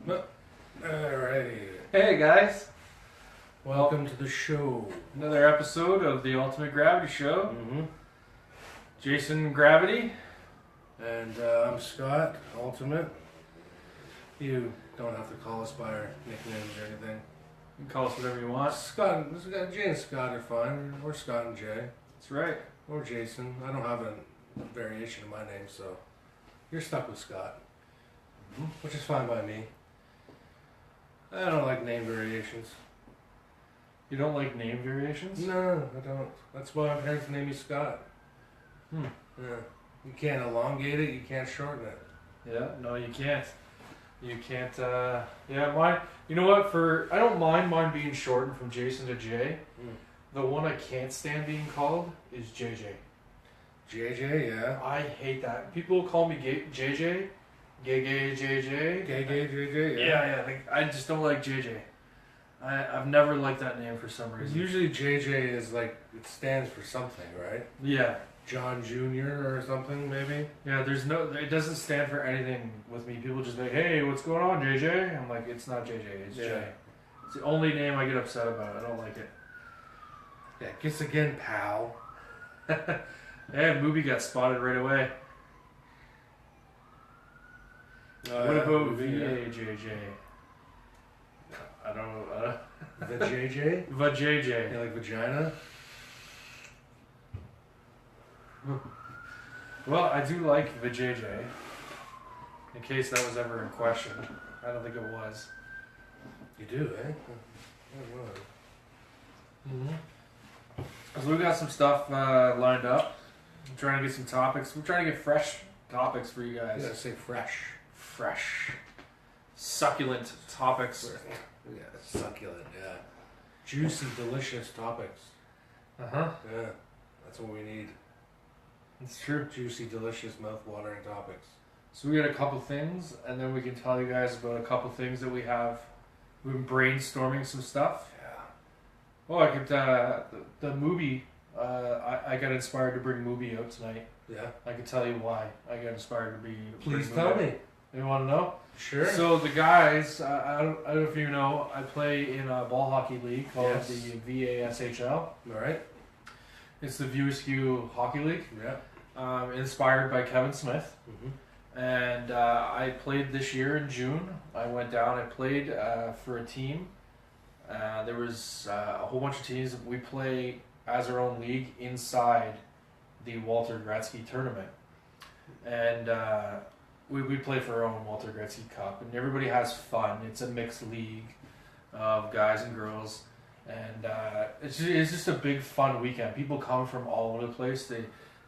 Alrighty. Hey guys, Welcome to the show. another episode of the Ultimate Gravity Show. Jason Gravity. And I'm Scott, Ultimate. You don't have to call us by our nicknames or anything. You can call us whatever you want. Scott, Jay and Scott are fine. We're Scott and Jay. That's right. Or Jason. I don't have a variation of my name, so you're stuck with Scott. Which is fine by me. I don't like name variations. You don't like name variations? No, I don't. That's why my parents named me Scott. Hmm. Yeah. You can't elongate it, you can't shorten it. Yeah, no, you can't. You can't, yeah, mine, you know what, I don't mind mine being shortened from Jason to Jay. The one I can't stand being called is JJ. JJ, yeah. I hate that. People call me JJ. Gay JJ. Gay JJ, yeah. Yeah, like, I just don't like JJ. I've never liked that name for some reason. Usually JJ is like, it stands for something, right? Yeah. John Jr. or something, maybe? Yeah, it doesn't stand for anything with me. People just like, hey, what's going on, JJ? I'm like, it's not JJ, it's Jay. It's the only name I get upset about. I don't like it. Yeah, guess again, pal. Yeah, Mooby got spotted right away. What about VAJJ? I don't know. The JJ? VAJJ. Yeah, like vagina? Well, I do like VAJJ. In case that was ever in question. I don't think it was. You do, eh? So we got some stuff lined up. I'm trying to get some topics. We're trying to get fresh topics for you guys. You gotta say fresh. Fresh. Succulent topics. Yeah, succulent, yeah. Juicy, delicious topics. Uh-huh. Yeah, that's what we need. It's true. Juicy, delicious, mouth-watering topics. So we got a couple things, and then we can tell you guys about a couple things that we have. We've been brainstorming some stuff. Yeah. Oh, I could, the Mooby, I got inspired to bring Mooby out tonight. Yeah. I can tell you why I got inspired to be. Please tell me. You want to know? Sure. So the guys, I don't know if you know, I play in a ball hockey league called the VASHL. All right. It's the View Askew Hockey League. Yeah. Inspired by Kevin Smith. Mm-hmm. And I played this year in June. I went down, I played for a team. There was a whole bunch of teams. We play as our own league inside the Walter Gretzky tournament. And we play for our own Walter Gretzky Cup. And everybody has fun. It's a mixed league of guys and girls. And it's just a big fun weekend. People come from all over the place.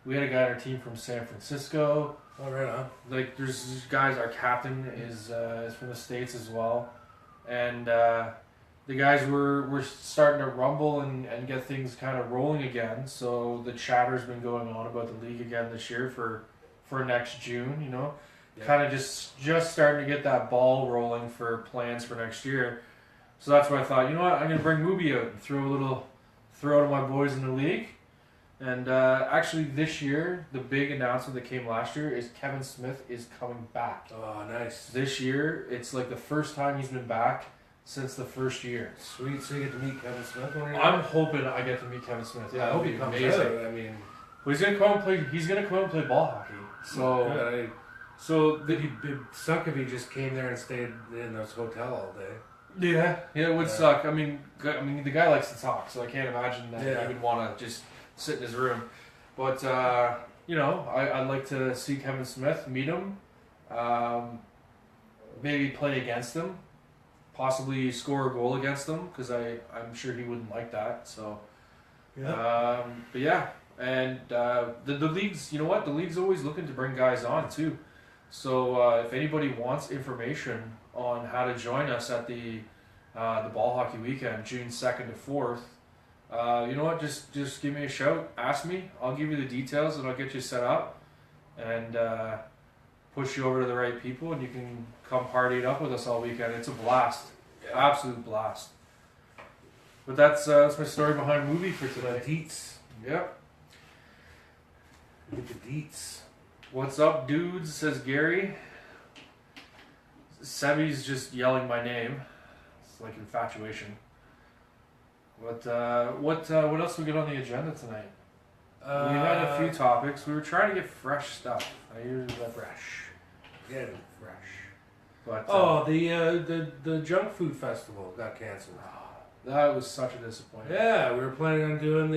We had a guy on our team from San Francisco. All right, huh? Like there's guys. Our captain is from the States as well, and the guys were starting to rumble and get things kind of rolling again. So the chatter's been going on about the league again this year for next June. You know, kind of just starting to get that ball rolling for plans for next year. So that's why I thought, you know what, I'm gonna bring Mooby out and throw a little throw to my boys in the league. And actually this year, the big announcement that came last year is Kevin Smith is coming back. Oh, nice. This year, it's like the first time he's been back since the first year. Sweet, so you get to meet Kevin Smith when you're I'm hoping I get to meet Kevin Smith. Yeah, I hope he comes out. I mean, well, he's gonna come and play ball hockey. So, it'd suck if he just came there and stayed in this hotel all day. Yeah, it would suck. I mean, the guy likes to talk, so I can't imagine that he would want to just sit in his room. But you know, I'd like to see Kevin Smith, meet him, maybe play against him, possibly score a goal against him, because I'm sure he wouldn't like that. So, but yeah, and the league's, you know what, the league's always looking to bring guys on too. So if anybody wants information on how to join us at the ball hockey weekend, June 2nd to 4th, you know what, just give me a shout, ask me, I'll give you the details and I'll get you set up and push you over to the right people and you can come party it up with us all weekend. It's a blast, absolute blast. But that's my story behind Mooby for today. Deets. Yep. Get the deets. What's up, dudes? Says Gary. Sebi's just yelling my name. It's like infatuation. What else we get on the agenda tonight? We had a few topics. We were trying to get fresh stuff. I usually get fresh. Get it fresh. But the junk food festival got canceled. That was such a disappointment. Yeah, we were planning on doing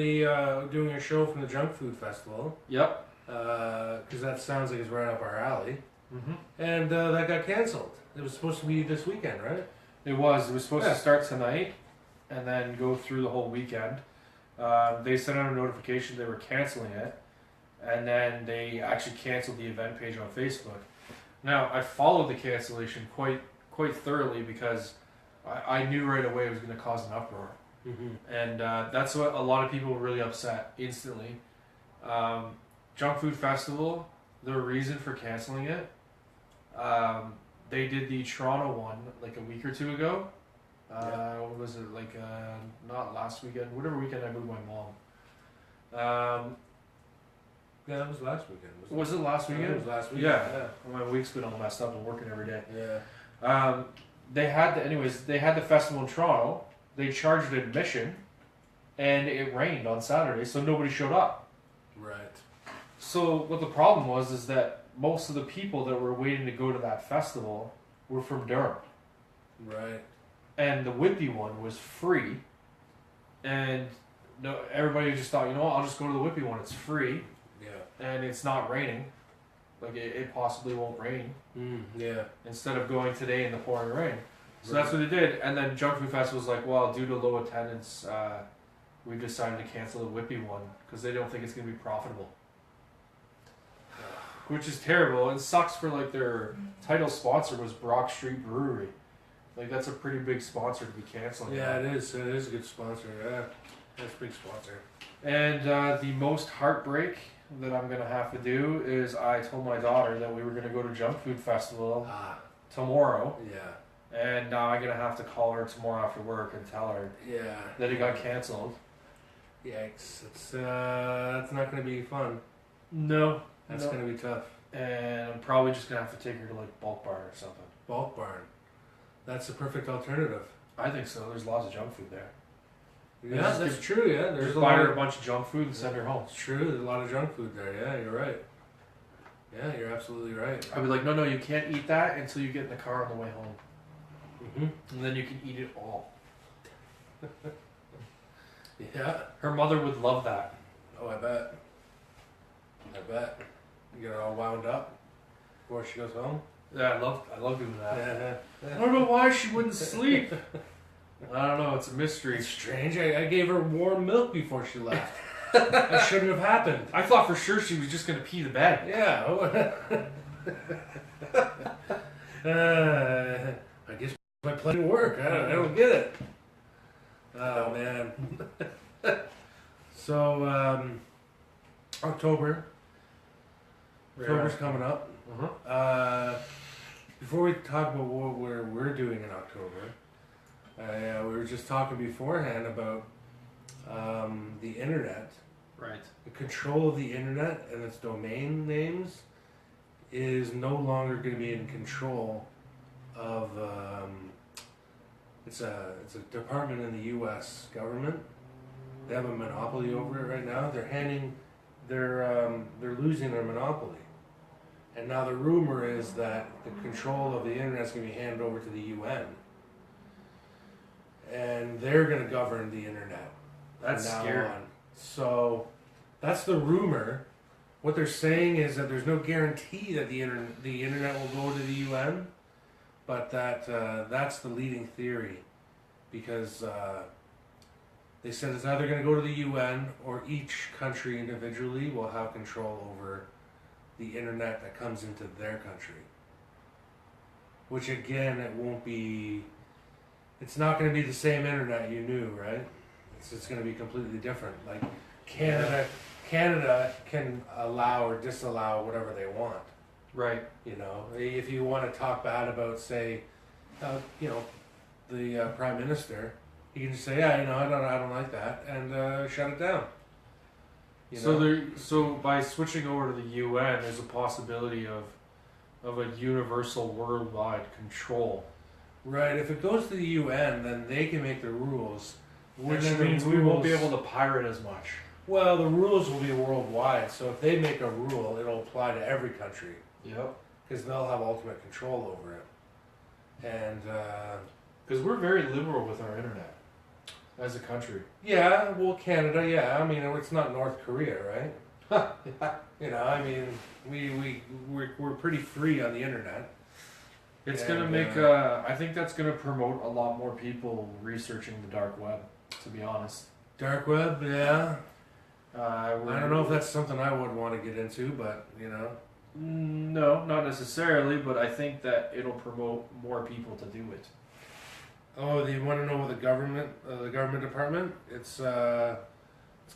doing a show from the junk food festival. Yep. Because that sounds like it's right up our alley. Mm-hmm. And that got canceled. It was supposed to be this weekend, right? It was supposed to start tonight, and then go through the whole weekend. They sent out a notification they were canceling it, and then they actually canceled the event page on Facebook. Now, I followed the cancellation quite thoroughly because I knew right away it was going to cause an uproar. Mm-hmm. And that's what a lot of people were really upset instantly. Junk Food Festival, the reason for canceling it, they did the Toronto one like a week or two ago. What was it, like not last weekend, whatever weekend I moved my mom. Yeah, it was last weekend. Was it last weekend? It was last weekend. Yeah. Well, my week's been all messed up and working every day. Yeah. They had the festival in Toronto. They charged admission, and it rained on Saturday, so nobody showed up. Right. So what the problem was is that most of the people that were waiting to go to that festival were from Durham. Right. And the Whitby one was free, and everybody just thought, you know what, I'll just go to the Whitby one. It's free. Yeah. And it's not raining. Like it possibly won't rain. Yeah. Instead of going today in the pouring rain. So that's what they did. And then Junk Food Festival was like, well, due to low attendance, we've decided to cancel the Whitby one because they don't think it's going to be profitable. Which is terrible. It sucks for like their title sponsor was Brock Street Brewery. Like that's a pretty big sponsor to be canceling. Yeah, it is. It is a good sponsor. Yeah, that's a big sponsor. And the most heartbreak that I'm gonna have to do is I told my daughter that we were gonna go to Junk Food Festival tomorrow. Yeah. And now I'm gonna have to call her tomorrow after work and tell her that it got canceled. Yikes! It's not gonna be fun. No. That's gonna be tough. And I'm probably just gonna have to take her to like Bulk Barn or something. Bulk Barn. That's the perfect alternative. I think so. There's lots of junk food there. Yeah, that's true. Yeah, there's buy her a bunch of junk food and send her home. It's true. There's a lot of junk food there. Yeah, you're right. Yeah, you're absolutely right. I'd be like, no, you can't eat that until you get in the car on the way home. Mm-hmm. And then you can eat it all. Yeah. Her mother would love that. Oh, I bet. You get her all wound up before she goes home. Yeah, I love doing that. Yeah. I don't know why she wouldn't sleep. I don't know. It's a mystery. It's strange. I gave her warm milk before she left. That shouldn't have happened. I thought for sure she was just going to pee the bed. Yeah. I guess my plan didn't work. I don't get it. Oh, man. So, October's coming up. Before we talk about what we're doing in October, we were just talking beforehand about the internet. Right. The control of the internet and its domain names is no longer going to be in control of. It's a department in the U.S. government. They have a monopoly over it right now. They're losing their monopoly. And now the rumor is that the control of the internet is going to be handed over to the UN. And they're going to govern the internet. That's scary. So that's the rumor. What they're saying is that there's no guarantee that the internet will go to the UN, but that's the leading theory, because they said it's either going to go to the UN or each country individually will have control over the internet that comes into their country. Which again, it's not going to be the same internet you knew, right? It's going to be completely different. Like Canada can allow or disallow whatever they want. Right. You know, if you want to talk bad about, say, the Prime Minister, you can just say, yeah, I don't like that, and shut it down. So by switching over to the UN, there's a possibility of of a universal worldwide control. Right. If it goes to the UN, then they can make the rules, Which and then means the we won't be rules- able to pirate as much. Well, the rules will be worldwide. So if they make a rule, it'll apply to every country Yep. because they'll have ultimate control over it. And Because we're very liberal with our internet as a country. yeah, well, Canada, yeah. I mean, it's not North Korea, right? You know, I mean, we're pretty free on the internet. It's And, gonna make. I think that's gonna promote a lot more people researching the dark web. To be honest, Dark web, yeah. I I don't know if that's something I would want to get into, but you know, No, not necessarily, but I think that it'll promote more people to do it. oh, you want to know what the government department? It's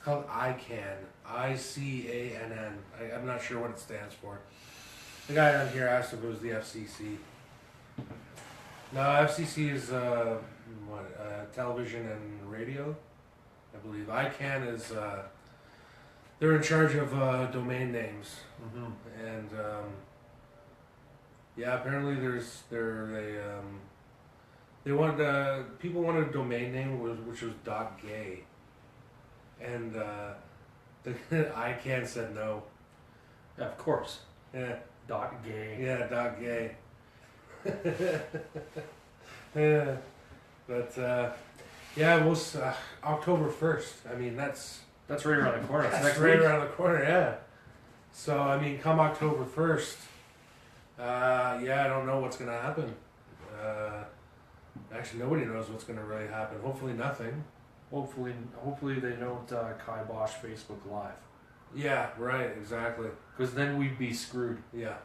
called ICANN, ICANN. I'm not sure what it stands for. The guy on here asked if it was the FCC. No, FCC is television and radio, I believe. ICANN is they're in charge of domain names, Mm-hmm. and yeah, apparently they wanted people wanted a domain name which was .gay, and the ICANN said no. Yeah, of course. Yeah, .gay. yeah, .gay. Yeah, but yeah, we'll October 1st. I mean, that's That's right around the corner. It's that's next right week. around the corner. Yeah. So I mean, come October 1st. Yeah, I don't know what's gonna happen. Actually, nobody knows what's gonna really happen. Hopefully, nothing. Hopefully they don't kibosh Facebook Live, Yeah. Right. Exactly. because then we'd be screwed Yeah.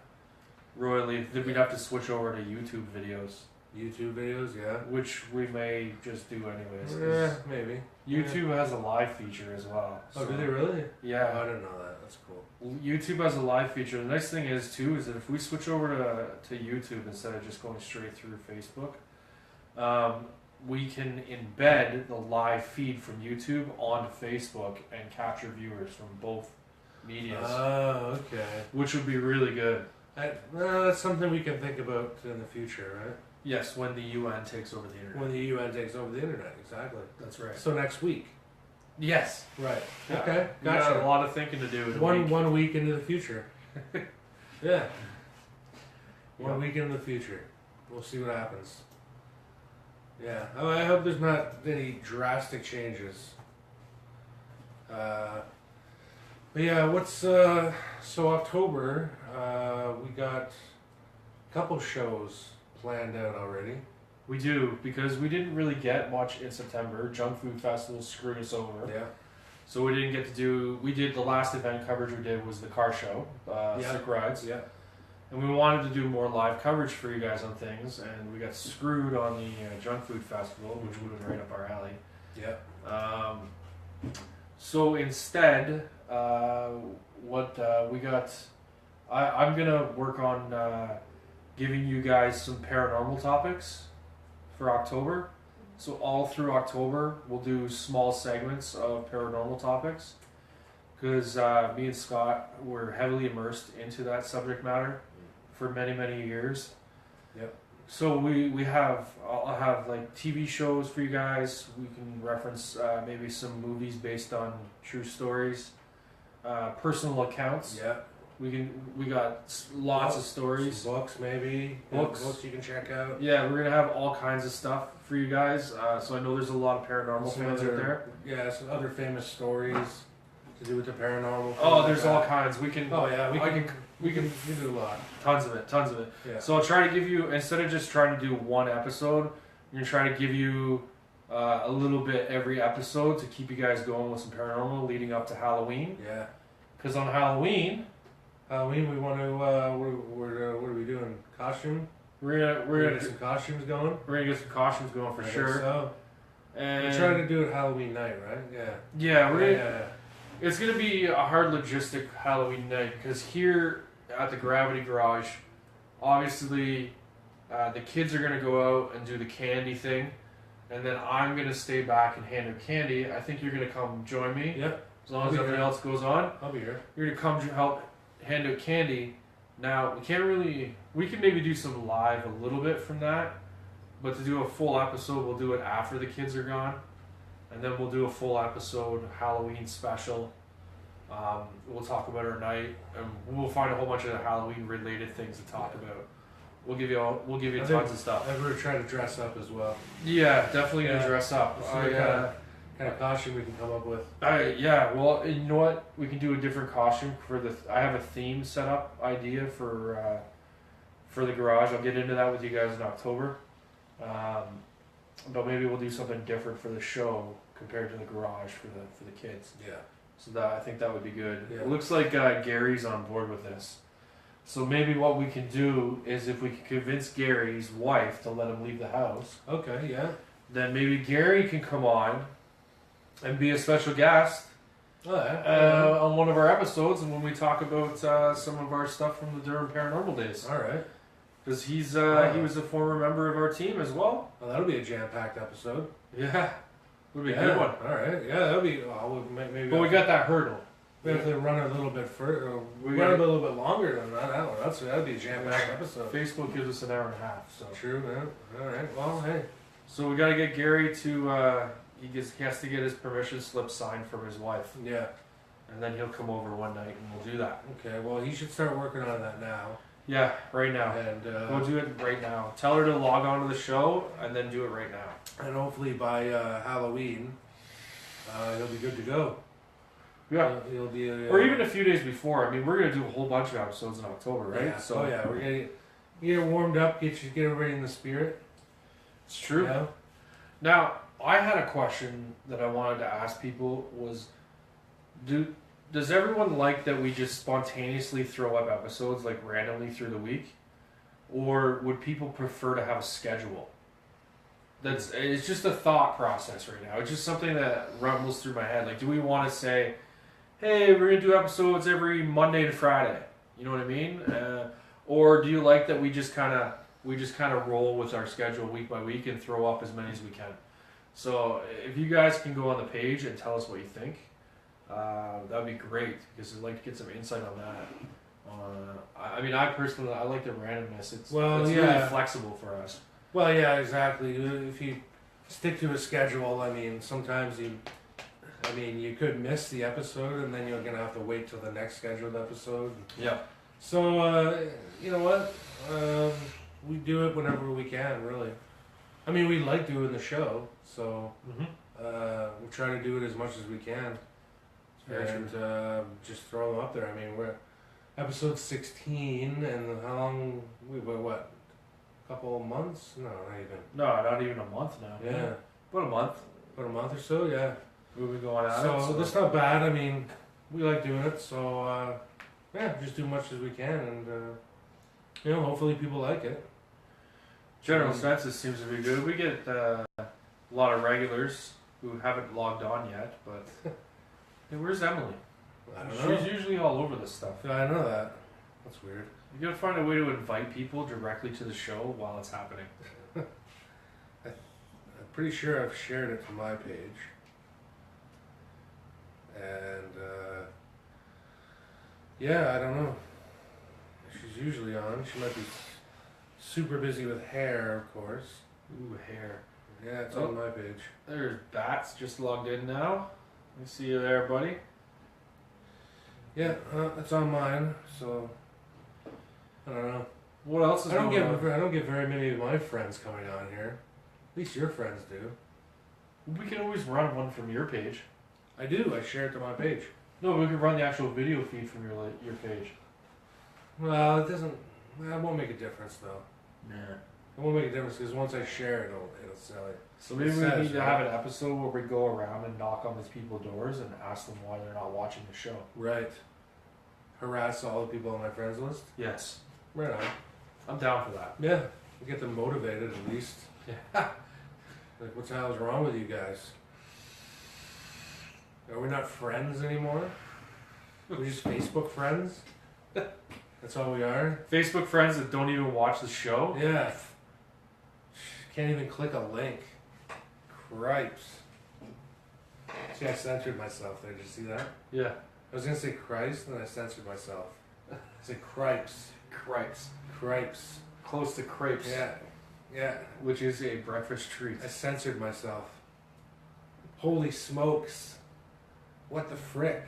royally. Then we'd have to switch over to YouTube videos, YouTube videos. Yeah. which we may just do anyways. 'cause Yeah. Maybe. YouTube has a live feature as well. Oh, so- do they really? Oh, Yeah. I didn't know that. That's cool. YouTube has a live feature. The nice thing is too is that if we switch over to YouTube instead of just going straight through Facebook, we can embed the live feed from YouTube onto Facebook and capture viewers from both medias, Oh, okay. which would be really good. That's something we can think about in the future, right? Yes, when the UN takes over the internet. When the UN takes over the internet, exactly. That's right. So next week. Yes. Right. Yeah. Okay. We got a Gotcha. lot of thinking to do. In a One week. 1 week into the future. Yeah. Yeah. 1 week into the future. We'll see what happens. Yeah. I hope there's not any drastic changes. But yeah, what's so October? We got a couple shows planned out already. We do, because we didn't really get much in September. Junk Food Festival screwed us over. Yeah. So we didn't get to do. We did the last event coverage we did was the car show, Yeah. Sick Rides, Yeah. and we wanted to do more live coverage for you guys on things, and we got screwed on the Junk Food Festival, which would have been right up our alley. Yeah. So instead, what we got, I'm gonna work on giving you guys some paranormal topics for October. So all through October, we'll do small segments of paranormal topics, because me and Scott were heavily immersed into that subject matter for many years. Yep. So I'll have like TV shows for you guys. We can reference maybe some movies based on true stories, personal accounts. Yeah. We got lots of stories. Some books, maybe. Books. Books you can check out. Yeah, we're gonna have all kinds of stuff for you guys. So I know there's a lot of paranormal Some fans out there. Yeah, some other famous stories to do with the paranormal. Oh, things there's like all that. kinds. We can. Oh yeah, we can do a lot. tons of it. Yeah. So I'll try to give you, instead of just trying to do one episode, I'm gonna try to give you a little bit every episode to keep you guys going with some paranormal leading up to Halloween. Yeah. Because on Halloween, We want to. What are we doing? Costume? we're We're gonna get some costumes going. get some costumes going for I think sure. So And we're trying to do it Halloween night, right? Yeah. yeah, we're gonna. Yeah. It's gonna be a hard logistic Halloween night because here at the Gravity Garage, obviously, the kids are gonna go out and do the candy thing, and then I'm gonna stay back and hand out candy. I think you're gonna come join me Yep. as long as I'll be everything here. else goes on. I'll be here. You're gonna come help hand out candy, Now we can't really. We can maybe do some live a little bit from that, but to do a full episode, we'll do it after the kids are gone, and then we'll do a full episode Halloween special. We'll talk about our night, and we'll find a whole bunch of Halloween related things to talk about. We'll give you tons of stuff. I'm gonna try to dress up as well. Yeah, definitely gonna dress up. Kind of costume we can come up with. Yeah, well, you know what? We can do a different costume for the. I have a theme set up idea for the garage. I'll get into that with you guys in October. But maybe we'll do something different for the show compared to the garage for the kids. Yeah. So that I think that would be good. Yeah. It looks like Gary's on board with this. So maybe what we can do is if we can convince Gary's wife to let him leave the house, Okay. Yeah. then maybe Gary can come on and be a special guest Oh, yeah. on one of our episodes, and when we talk about some of our stuff from the Durham Paranormal days, All right. because he was a former member of our team as well. Well, that'll be a jam-packed episode. Yeah, would be a good one. All right. Yeah, that'll be. Maybe. But we got that hurdle. We have to run a little bit further. We Run got- a little bit longer than that. I don't know. That'd be a jam-packed episode. Facebook gives us an hour and a half, so True, man. All right. Well, hey. so we got to get Gary to. He has to get his permission slip signed from his wife, Yeah. and then he'll come over one night and we'll do that. Okay. Well, he should start working on that now. Yeah, right now. And We'll do it right now. Tell her to log on to the show and then do it right now. and hopefully by Halloween, he'll be good to go. Yeah. He'll be. Or even a few days before. I mean, we're gonna do a whole bunch of episodes in October, right? Yeah. So Oh yeah. We're gonna get warmed up. Get everybody in the spirit. it's true. Yeah. Now, I had a question that I wanted to ask people was, does everyone like that we just spontaneously throw up episodes like randomly through the week, or would people prefer to have a schedule? It's just a thought process right now. It's just something that rumbles through my head. Like, do we want to say, hey, we're gonna do episodes every Monday to Friday? You know what I mean? Or do you like that we just kind of roll with our schedule week by week and throw up as many as we can? So if you guys can go on the page and tell us what you think, that'd be great, because I'd like to get some insight on that. I mean, I personally like the randomness. It's really flexible for us. Well, yeah, exactly. If you stick to a schedule, I mean, sometimes you could miss the episode, and then you're gonna have to wait till the next scheduled episode. Yeah. So you know what? We do it whenever we can, really. I mean, we like doing the show, so we try to do it as much as we can, and just throw them up there. I mean, we're episode 16, and how long? We were what? A couple of months? No, not even. No, not even a month now. Yeah, About a month. about a month or so. Yeah. We'll be going at it. So that's not bad. I mean, we like doing it, so yeah, just do much as we can, and hopefully people like it. General census seems to be good. We get a lot of regulars who haven't logged on yet, but hey, where's Emily? I don't know. She's usually all over this stuff. Yeah, I know that. That's weird. You gotta find a way to invite people directly to the show while it's happening. I'm pretty sure I've shared it to my page, and yeah, I don't know. She's usually on. She might be super busy with hair, of course. Ooh, hair. Yeah, it's on my page. There's Bats just logged in now. Let me see you there, buddy. Yeah, it's on mine. So I don't know. What else is I don't going on? get very many of my friends coming on here. At least your friends do. We can always run one from your page. I do. I share it to my page. No, we can run the actual video feed from your page. Well, it doesn't. That won't make a difference though. Yeah. It won't make a difference because once I share it, it'll sell it. So maybe we need to have an episode where we go around and knock on these people's doors and ask them why they're not watching the show. Right. Harass all the people on my friends list. Yes. Right on. I'm down for that. Yeah. Get them motivated at least. Yeah. Like, what the hell is wrong with you guys? Are we not friends anymore? We're just Facebook friends? That's all we are? Facebook friends that don't even watch the show? Yeah. Can't even click a link. Cripes. See, I censored myself there. Did you see that? Yeah. I was going to say Christ, and I censored myself. I said cripes. Cripes. Cripes. Close to crepes. Yeah. Yeah. Which is a breakfast treat. I censored myself. Holy smokes. What the frick?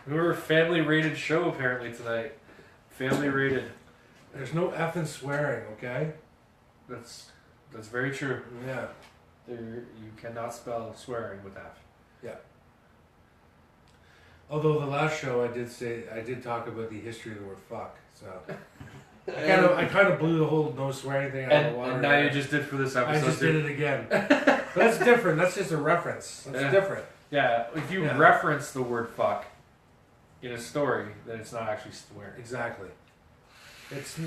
We were a family rated show apparently tonight. Family rated. There's no effing swearing, okay? That's very true. Yeah. You cannot spell swearing with F. Yeah. Although the last show I did talk about the history of the word fuck, so I kind of blew the whole no swearing thing out of the water. And now you just did for this episode. I just did it again. But that's different. That's just a reference. That's different. Yeah, if you reference the word fuck in a story, then it's not actually swearing. Exactly. It's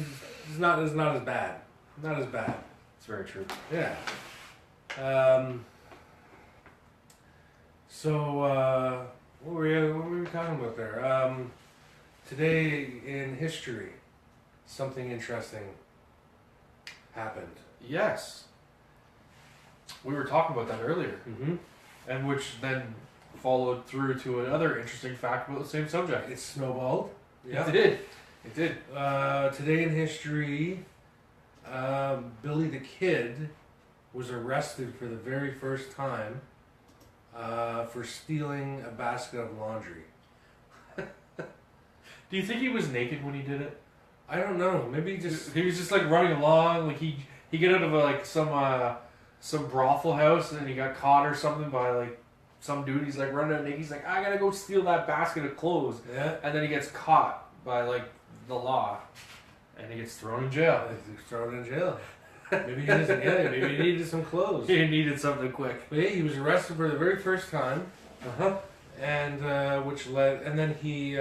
not as bad. Not as bad. It's very true. Yeah. So what were we talking about there? Today in history, something interesting happened. Yes. We were talking about that earlier. Mm-hmm. And which then followed through to another interesting fact about the same subject. It snowballed. Yeah. It did. It did. Today in history, Billy the Kid was arrested for the very first time for stealing a basket of laundry. Do you think he was naked when he did it? I don't know. Maybe he was just like running along, like he got out of some brothel house and he got caught or something by like some dude. He's like running out naked. He's like, I gotta go steal that basket of clothes. Yeah. And then he gets caught by like the law, and he gets thrown in jail. He's thrown in jail. Maybe he doesn't get it. Maybe he needed some clothes. He needed something quick. But yeah, he was arrested for the very first time. And and then he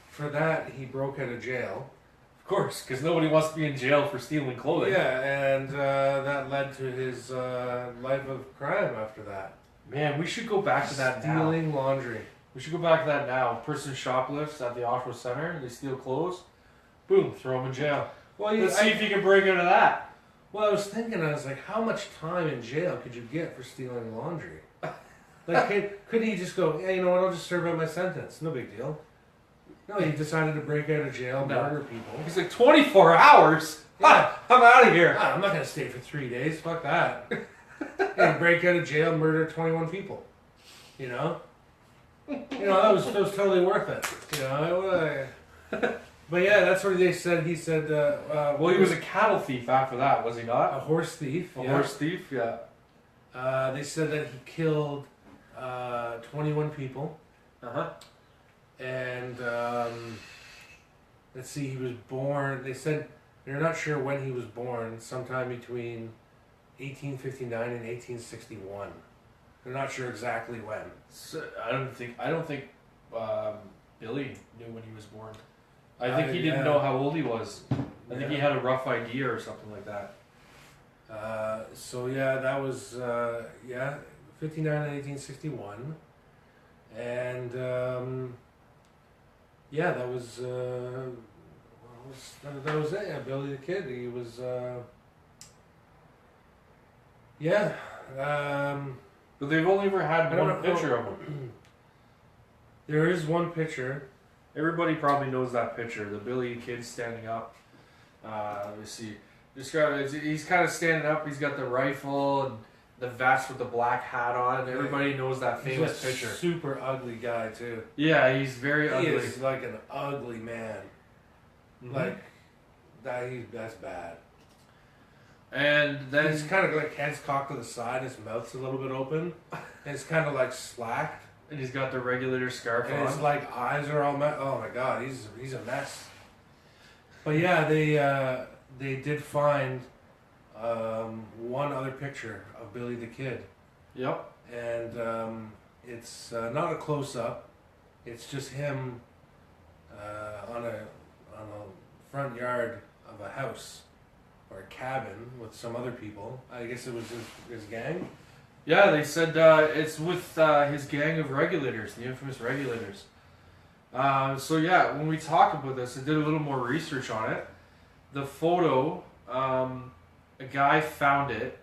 for that he broke out of jail. Of course, because nobody wants to be in jail for stealing clothing. Yeah, and that led to his life of crime after that. Man, we should go back to that now. Stealing laundry. We should go back to that now. Person shoplifts at the Oshawa Center. They steal clothes. Boom, throw them in jail. Well, let's see if you can break out of that. Well, I was thinking, I was like, how much time in jail could you get for stealing laundry? Like, couldn't he just go, yeah, you know what, I'll just serve out my sentence. No big deal. No, he decided to break out of jail, murder people. He's like, 24 hours? Yeah. I'm out of here. I'm not going to stay for 3 days. Fuck that. Yeah, break out of jail, murder 21 people. You know? That was totally worth it. You know? But yeah, that's what they said. He said... well, he was a cattle thief after that, was he not? A horse thief. Horse thief, yeah. They said that he killed 21 people. And let's see, he was born... They said they're not sure when he was born. Sometime between 1859 and 1861. They're not sure exactly when. So, I don't think Billy knew when he was born. I think he didn't know how old he was. I think he had a rough idea or something like that. So yeah, that was 59 and 1861, and that was it. Yeah, Billy the Kid. He was but they've only ever had one picture of him. There is one picture. Everybody probably knows that picture. The Billy the Kid standing up. Let me see. He's kind of standing up. He's got the rifle and the vest with the black hat on. Everybody knows that famous picture. Super ugly guy too. Yeah, he's very ugly. He is like an ugly man. Mm-hmm. Like that. That's bad. And then he's kind of like head's cocked to the side. His mouth's a little bit open. And it's kind of like slacked. And he's got the regulator scarf and on. His like eyes are all oh my god, he's a mess. But yeah, they did find one other picture of Billy the Kid. Yep. And it's not a close up. It's just him on a front yard of a house or a cabin with some other people. I guess it was his gang. Yeah, they said it's with his gang of regulators, the infamous regulators. So yeah, when we talk about this, I did a little more research on it. The photo, a guy found it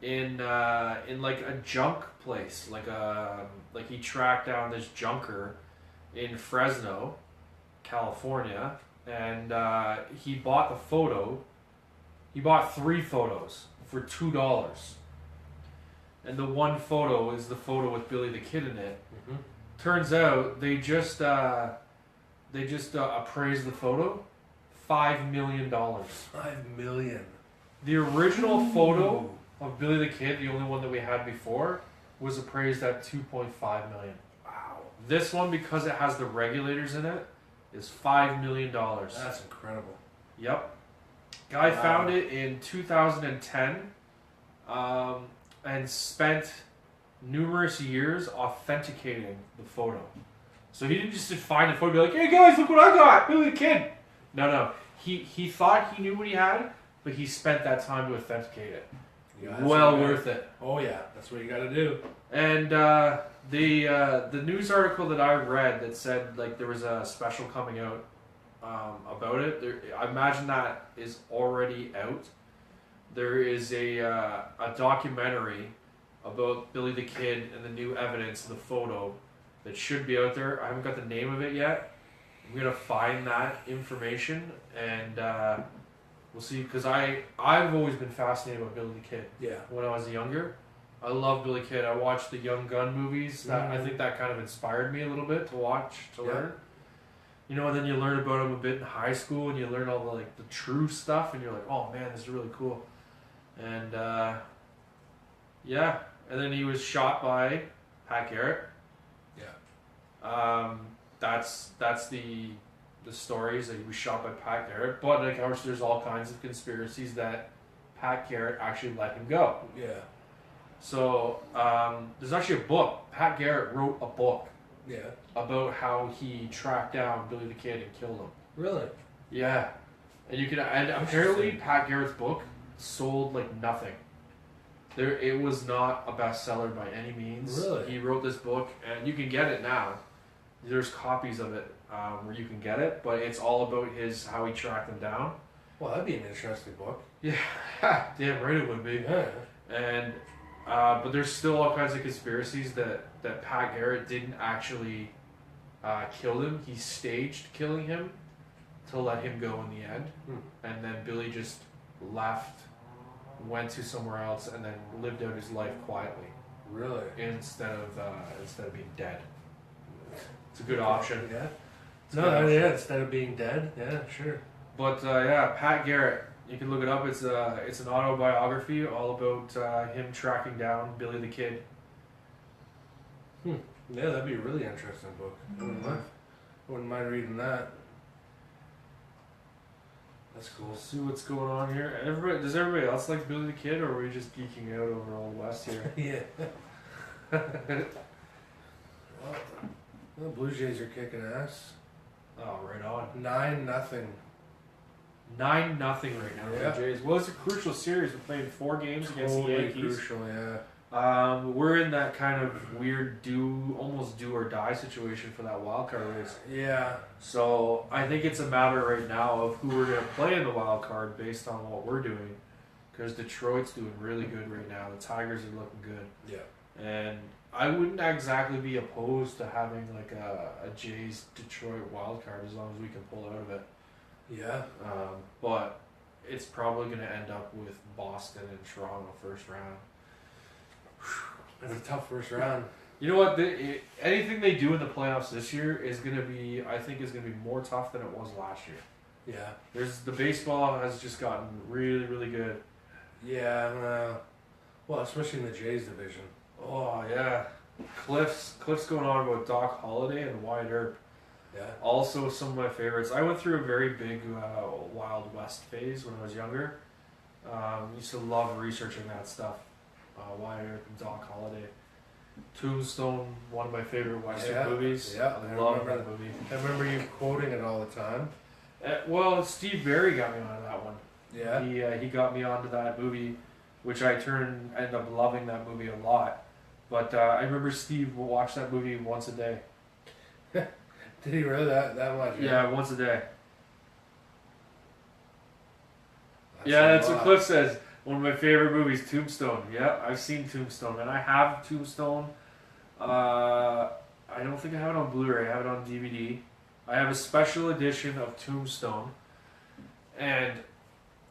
in like a junk place, like he tracked down this junker in Fresno, California, and he bought the photo. He bought 3 photos for $2, and the one photo is the photo with Billy the Kid in it. Mm-hmm. Turns out they just appraised the photo, $5 million. $5 million. The original photo of Billy the Kid, the only one that we had before, was appraised at $2.5 million. Wow. This one, because it has the regulators in it, is $5 million. That's incredible. Yep. Guy found it in 2010, and spent numerous years authenticating the photo. So he didn't just find the photo and be like, "Hey guys, look what I got, Billy the Kid." No. He thought he knew what he had, but he spent that time to authenticate it. Yeah, well worth it. Oh yeah, that's what you got to do. And the news article that I read that said like there was a special coming out about it. I imagine that is already out. There is a documentary about Billy the Kid and the new evidence in the photo that should be out there. I haven't got the name of it yet. I'm gonna find that information and we'll see, because I've always been fascinated by Billy the Kid. Yeah. When I was younger, I love Billy Kid. I watched the Young Gun movies. That I think that kind of inspired me a little bit to learn. You know, and then you learn about him a bit in high school, and you learn all the the true stuff, and you're like, oh man, this is really cool. And yeah, and then he was shot by Pat Garrett. Yeah. That's the stories that he was shot by Pat Garrett. But of course, there's all kinds of conspiracies that Pat Garrett actually let him go. Yeah. So there's actually a book. Pat Garrett wrote a book. Yeah. About how he tracked down Billy the Kid and killed him. Really? Yeah. And apparently Pat Garrett's book sold like nothing. It was not a bestseller by any means. Really? He wrote this book, and you can get it now. There's copies of it where you can get it, but it's all about how he tracked them down. Well, that'd be an interesting book. Yeah, damn right it would be. Yeah. And but there's still all kinds of conspiracies that Pat Garrett didn't actually kill him. He staged killing him to let him go in the end, and then Billy just left, went to somewhere else, and then lived out his life quietly. Really? Instead of being dead. It's a good option. Yeah. Yeah. Instead of being dead. Yeah, sure. But yeah, Pat Garrett. You can look it up. It's an autobiography all about him tracking down Billy the Kid. Yeah, that'd be a really interesting book. I wouldn't mind reading that. That's cool. See what's going on here. Does everybody else like Billy the Kid, or are we just geeking out over Old West here? Yeah. Well, Blue Jays are kicking ass. Oh, right on. 9-0. 9-0 right now. Yeah. For the Jays. Well, it's a crucial series. We're playing 4 games against the Yankees. Crucial, yeah. We're in that kind of weird almost do or die situation for that wild card race. Yeah. So I think it's a matter right now of who we're going to play in the wild card based on what we're doing. Because Detroit's doing really good right now. The Tigers are looking good. Yeah. And I wouldn't exactly be opposed to having like a Jays Detroit wild card as long as we can pull out of it. Yeah. But it's probably going to end up with Boston and Toronto first round. It's a tough first round. You know what? Anything they do in the playoffs this year is going to be, I think, is going to be more tough than it was last year. Yeah. The baseball has just gotten really, really good. Yeah. Well, especially in the Jays division. Oh yeah, Cliff's going on about Doc Holliday and Wyatt Earp. Yeah. Also some of my favorites. I went through a very big Wild West phase when I was younger. Used to love researching that stuff. Wyatt Earp and Doc Holliday. Tombstone, one of my favorite Western movies. Yeah, I love that movie. I remember you quoting it all the time. Well, Steve Barry got me onto that one. Yeah. He got me onto that movie, which I ended up loving that movie a lot. But I remember Steve would watch that movie once a day. Did he really that much? Yeah, once a day. That's what Cliff says. One of my favorite movies, Tombstone. Yeah, I've seen Tombstone, and I have Tombstone. I don't think I have it on Blu-ray. I have it on DVD. I have a special edition of Tombstone, and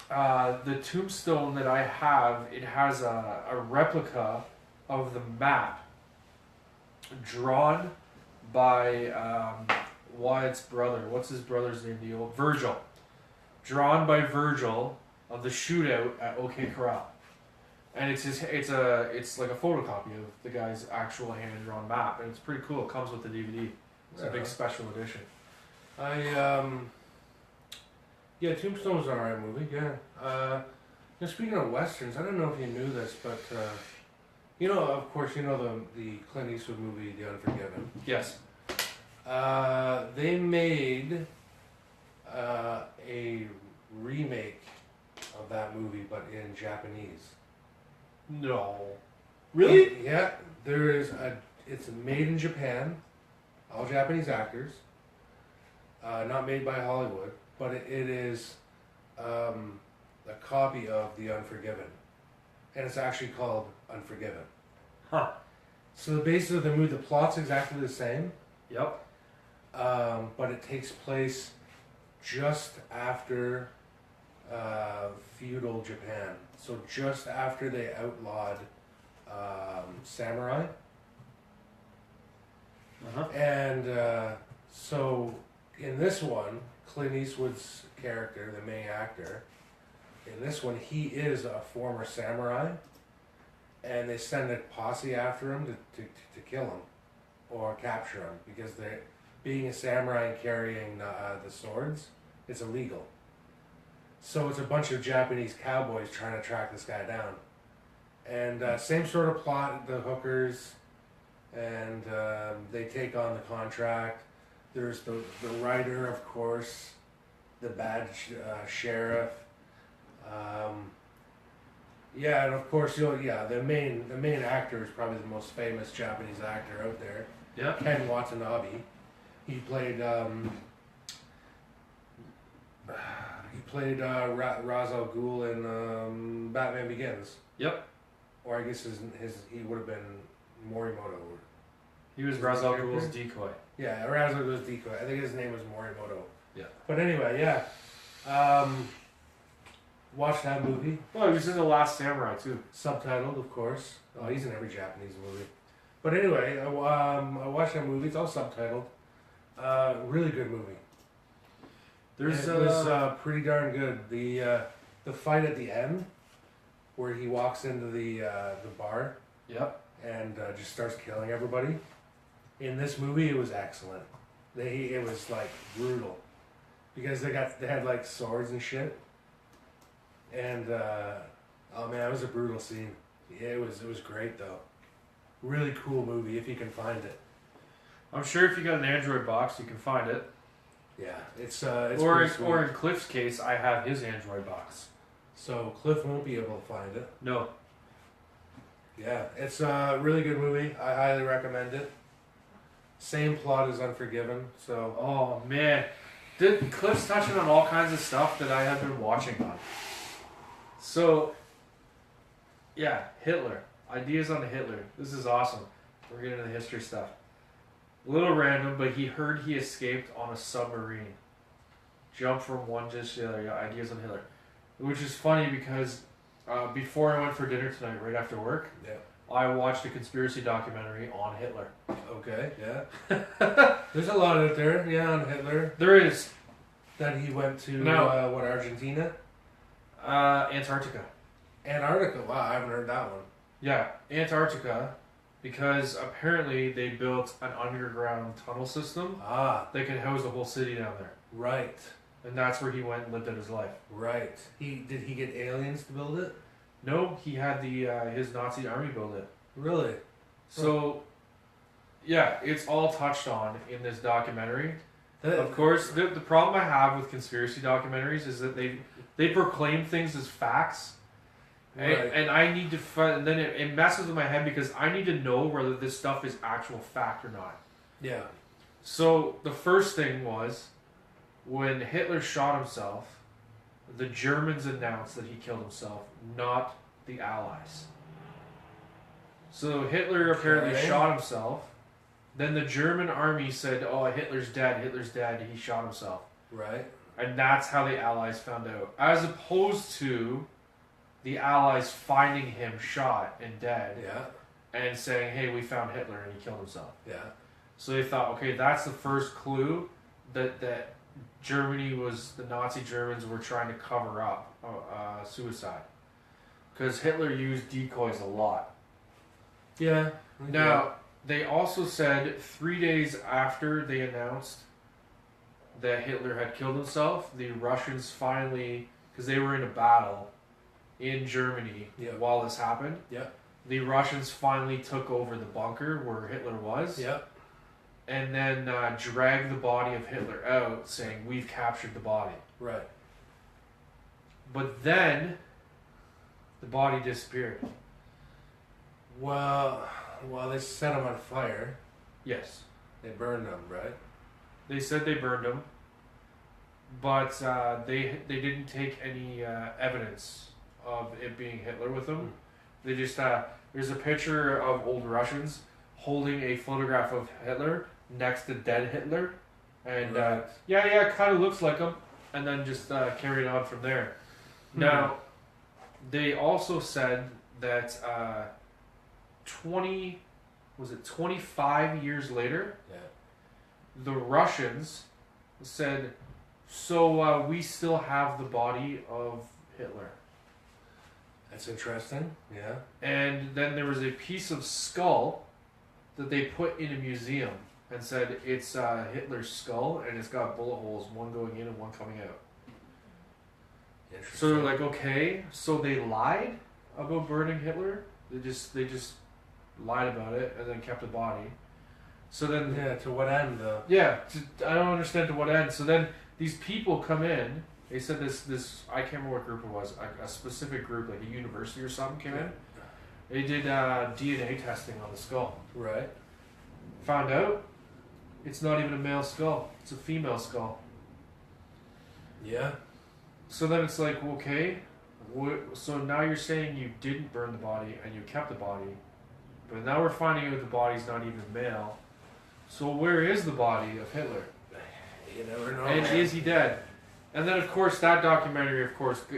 the Tombstone that I have, it has a replica of the map drawn by Wyatt's brother. What's his brother's name? The old Virgil. Drawn by Virgil of the shootout at OK Corral, and it's like a photocopy of the guy's actual hand-drawn map, and it's pretty cool. It comes with the DVD. It's a big special edition. Yeah, Tombstone was an alright movie. Yeah. Speaking of westerns, I don't know if you knew this, but of course, the Clint Eastwood movie, The Unforgiven. Yes. They made a remake of that movie, but in Japanese. No. Really? Yeah. It's made in Japan, all Japanese actors. Not made by Hollywood, but it is a copy of The Unforgiven, and it's actually called Unforgiven. Huh. So the basis of the movie, the plot's exactly the same. Yep. But it takes place just after feudal Japan. So just after they outlawed samurai. Uh-huh. And so in this one, Clint Eastwood's character, the main actor, in this one, he is a former samurai. And they send a posse after him to kill him or capture him, because being a samurai and carrying the swords, it's illegal. So it's a bunch of Japanese cowboys trying to track this guy down. And same sort of plot, the hookers, and they take on the contract. There's the writer, of course, the bad sheriff. Yeah, and of course, the main actor is probably the most famous Japanese actor out there. Yeah. Ken Watanabe. He played Ra's al Ghul in Batman Begins. Yep. Or I guess he would have been Morimoto. He was Ra's al Ghul's decoy. Yeah, Ra's al Ghul's decoy. I think his name was Morimoto. Yeah. But anyway, yeah. Watch that movie. Well, he was in The Last Samurai too. Subtitled, of course. Oh, he's in every Japanese movie. But anyway, I watched that movie. It's all subtitled. Really good movie. It was pretty darn good. The fight at the end, where he walks into the bar. Yep. And just starts killing everybody. In this movie, it was excellent. It was like brutal, because they had like swords and shit. And oh man, it was a brutal scene. Yeah, it was great though. Really cool movie if you can find it. I'm sure if you got an Android box, you can find it. Yeah, it's or in Cliff's case, I have his Android box. So Cliff won't be able to find it. No. Yeah, it's a really good movie. I highly recommend it. Same plot as Unforgiven. So. Oh man, Cliff's touching on all kinds of stuff that I have been watching on. So, yeah, Hitler. Ideas on Hitler. This is awesome. We're getting into the history stuff. A little random, but he heard he escaped on a submarine. Jump from one just to the other. Yeah, ideas on Hitler. Which is funny because before I went for dinner tonight, right after work, yeah, I watched a conspiracy documentary on Hitler. Okay, yeah. There's a lot out there, yeah, on Hitler. There is. That he went to, Argentina? Antarctica. Antarctica, wow, I haven't heard that one. Yeah, Antarctica, because apparently they built an underground tunnel system that could house the whole city down there. Right. And that's where he went and lived out his life. Right. Did he get aliens to build it? No, he had his Nazi army build it. Really? So, yeah, it's all touched on in this documentary. Of course, the problem I have with conspiracy documentaries is that they proclaim things as facts. Right. And I need to and then it messes with my head because I need to know whether this stuff is actual fact or not. Yeah. So the first thing was when Hitler shot himself, the Germans announced that he killed himself, not the Allies. So Hitler apparently shot himself, Then the German army said, "Oh, Hitler's dead. Hitler's dead. He shot himself." Right. And that's how the Allies found out, as opposed to the Allies finding him shot and dead, Yeah. and saying, "Hey, we found Hitler and he killed himself." Yeah. So they thought, okay, that's the first clue that Germany was, the Nazi Germans were trying to cover up suicide, because Hitler used decoys a lot. Yeah. Now, they also said 3 days after they announced that Hitler had killed himself, the Russians finally, because they were in a battle in Germany while this happened, the Russians finally took over the bunker where Hitler was, and then dragged the body of Hitler out, saying, "We've captured the body." Right. But then, the body disappeared. Well, they set him on fire. Yes. They burned him, right? They said they burned him, but they didn't take any evidence of it being Hitler with them. They just there's a picture of old Russians holding a photograph of Hitler next to dead Hitler, and it kind of looks like him, and then just carried on from there. Now, they also said that 25 years later, the Russians said, "So we still have the body of Hitler." That's interesting. Yeah. And then there was a piece of skull that they put in a museum and said it's Hitler's skull, and it's got bullet holes, one going in and one coming out. So they're like, okay, so they lied about burning Hitler. They just lied about it and then kept the body. So then, to what end though? I don't understand to what end. So then these people come in. They said this I can't remember what group it was. A specific group, like a university or something, came in. They did DNA testing on the skull. Right. Found out it's not even a male skull. It's a female skull. Yeah. So then it's like, okay, so now you're saying you didn't burn the body and you kept the body, but now we're finding out the body's not even male. So where is the body of Hitler? You never know. And is he dead? And then, of course, that documentary,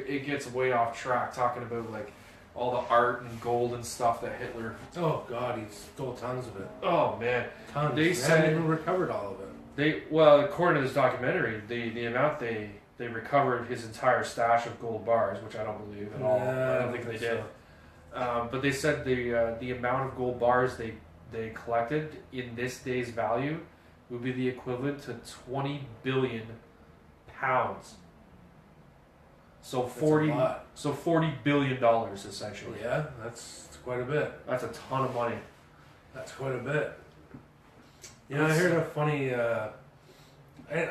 it gets way off track, talking about like all the art and gold and stuff that Hitler. Oh God, he stole tons of it. Oh man, tons. They hadn't even recovered all of it. According to this documentary, the amount they recovered his entire stash of gold bars, which I don't believe at all. I don't think they did. But they said the amount of gold bars they collected in this day's value would be the equivalent to 20 billion pounds. So $40 billion essentially. Yeah, that's quite a bit. That's a ton of money. That's quite a bit. You know, I heard a funny. I